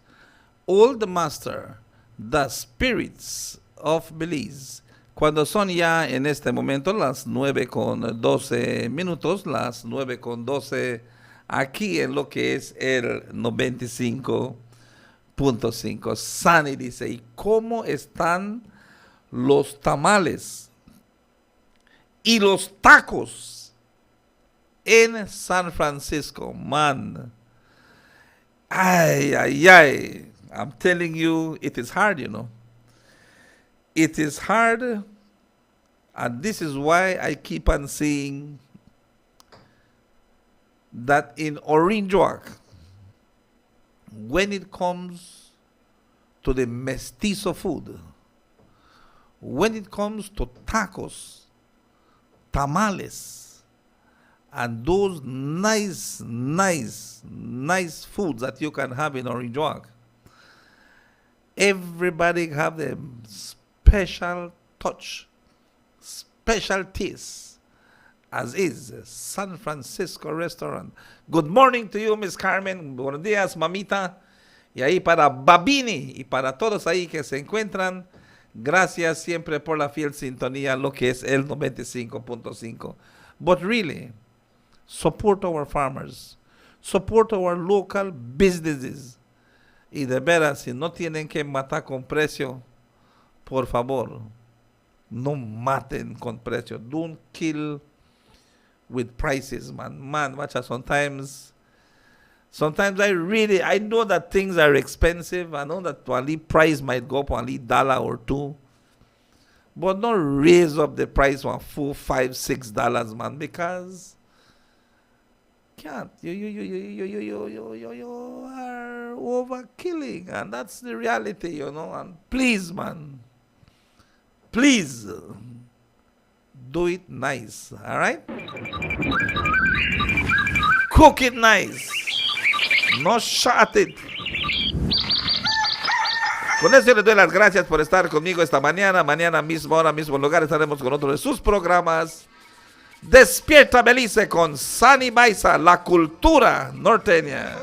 [SPEAKER 6] Old Master, the spirits of Belize. Cuando son ya en este momento las 9:12, las 9:12 aquí en lo que es el 95.5. Sunny dice, ¿y cómo están los tamales y los tacos en San Francisco? Man, ay, ay, ay. I'm telling you, it is hard, you know. It is hard, and this is why I keep on saying that in Orange Walk, when it comes to the mestizo food, when it comes to tacos, tamales, and those nice foods that you can have in Orange Walk, everybody have the special touch, special taste, as is San Francisco Restaurant. Good morning to you, Miss Carmen. Buenos días, mamita. Y ahí para Babini y para todos ahí que se encuentran, gracias siempre por la fiel sintonía, lo que es el 95.5. But really, support our farmers, support our local businesses. Y de veras, si no tienen que matar con precio, por favor, no maten con precio. Don't kill with prices, man. Man, watcha, sometimes I know that things are expensive. I know that only price might go up only $1 or $2. But don't raise up the price on $4, $5, $6, man, because can't. You are overkilling, and that's the reality, you know. And please, man, please do it nice, all right? Cook it nice, no shot it. Con eso les doy las gracias por estar conmigo esta mañana. Mañana mismo, hora mismo lugar, estaremos con otro de sus programas. Despierta Belice con Sunny Baiza, la cultura norteña.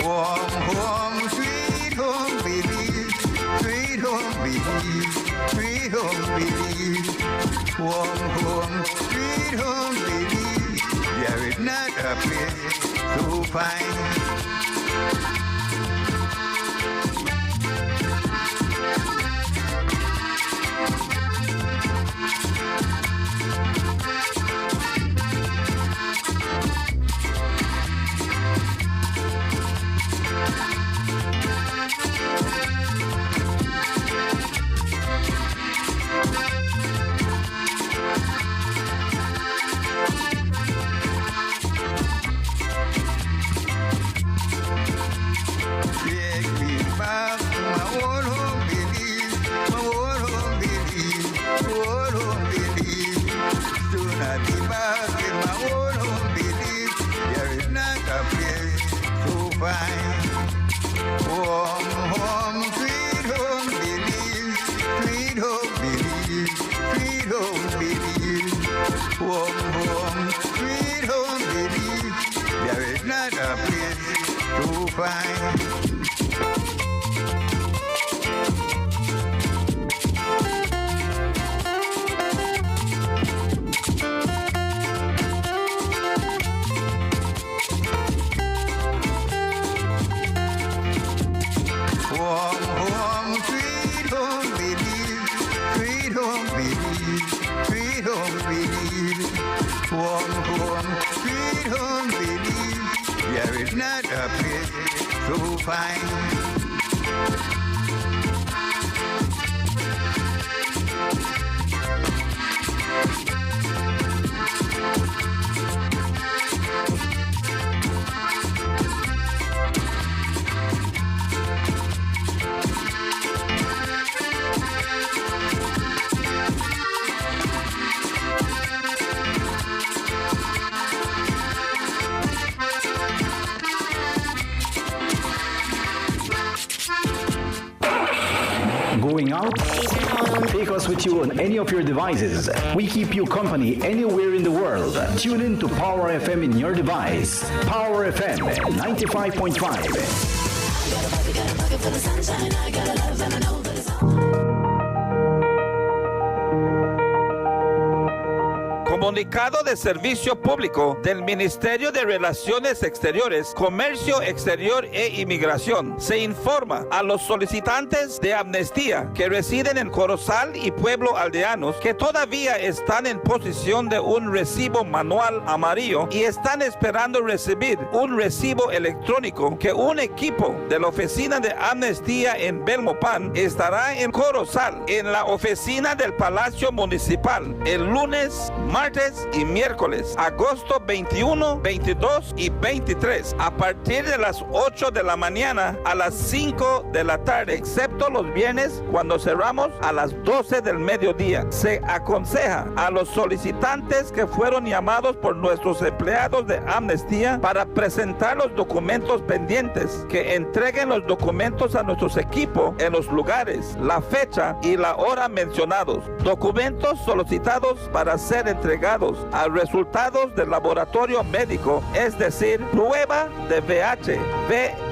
[SPEAKER 4] Warm home, sweet home, Belize, sweet home, Belize, sweet home, Belize. Warm home, sweet home, Belize. There is not a place so fine. fine. Home, home, sweet home, Belize. Sweet home, Belize. Sweet home, Belize. Home, home, sweet home, Belize. There is not a place to find. Home, home, sweet home, Belize. Sweet home, Belize. Sweet home, Belize. Home, home, sweet home, Belize. There is not a place to find.
[SPEAKER 3] Going out? Take us with you on any of your devices. We keep you company anywhere in the world. Tune in to Power FM in your device. Power FM 95.5.
[SPEAKER 1] Comunicado de Servicio Público del Ministerio de Relaciones Exteriores, Comercio Exterior e Inmigración. Se informa a los solicitantes de amnistía que residen en Corozal y Pueblo Aldeanos que todavía están en posesión de un recibo manual amarillo y están esperando recibir un recibo electrónico que un equipo de la Oficina de Amnistía en Belmopan estará en Corozal, en la oficina del Palacio Municipal, el lunes, martes y miércoles, agosto 21, 22 y 23, a partir de las 8 de la mañana a las 5 de la tarde, excepto los viernes cuando cerramos a las 12 del mediodía. Se aconseja a los solicitantes que fueron llamados por nuestros empleados de amnistía para presentar los documentos pendientes, que entreguen los documentos a nuestros equipos en los lugares, la fecha y la hora mencionados. Documentos solicitados para ser entregados a resultados del laboratorio médico, es decir, prueba de VIH,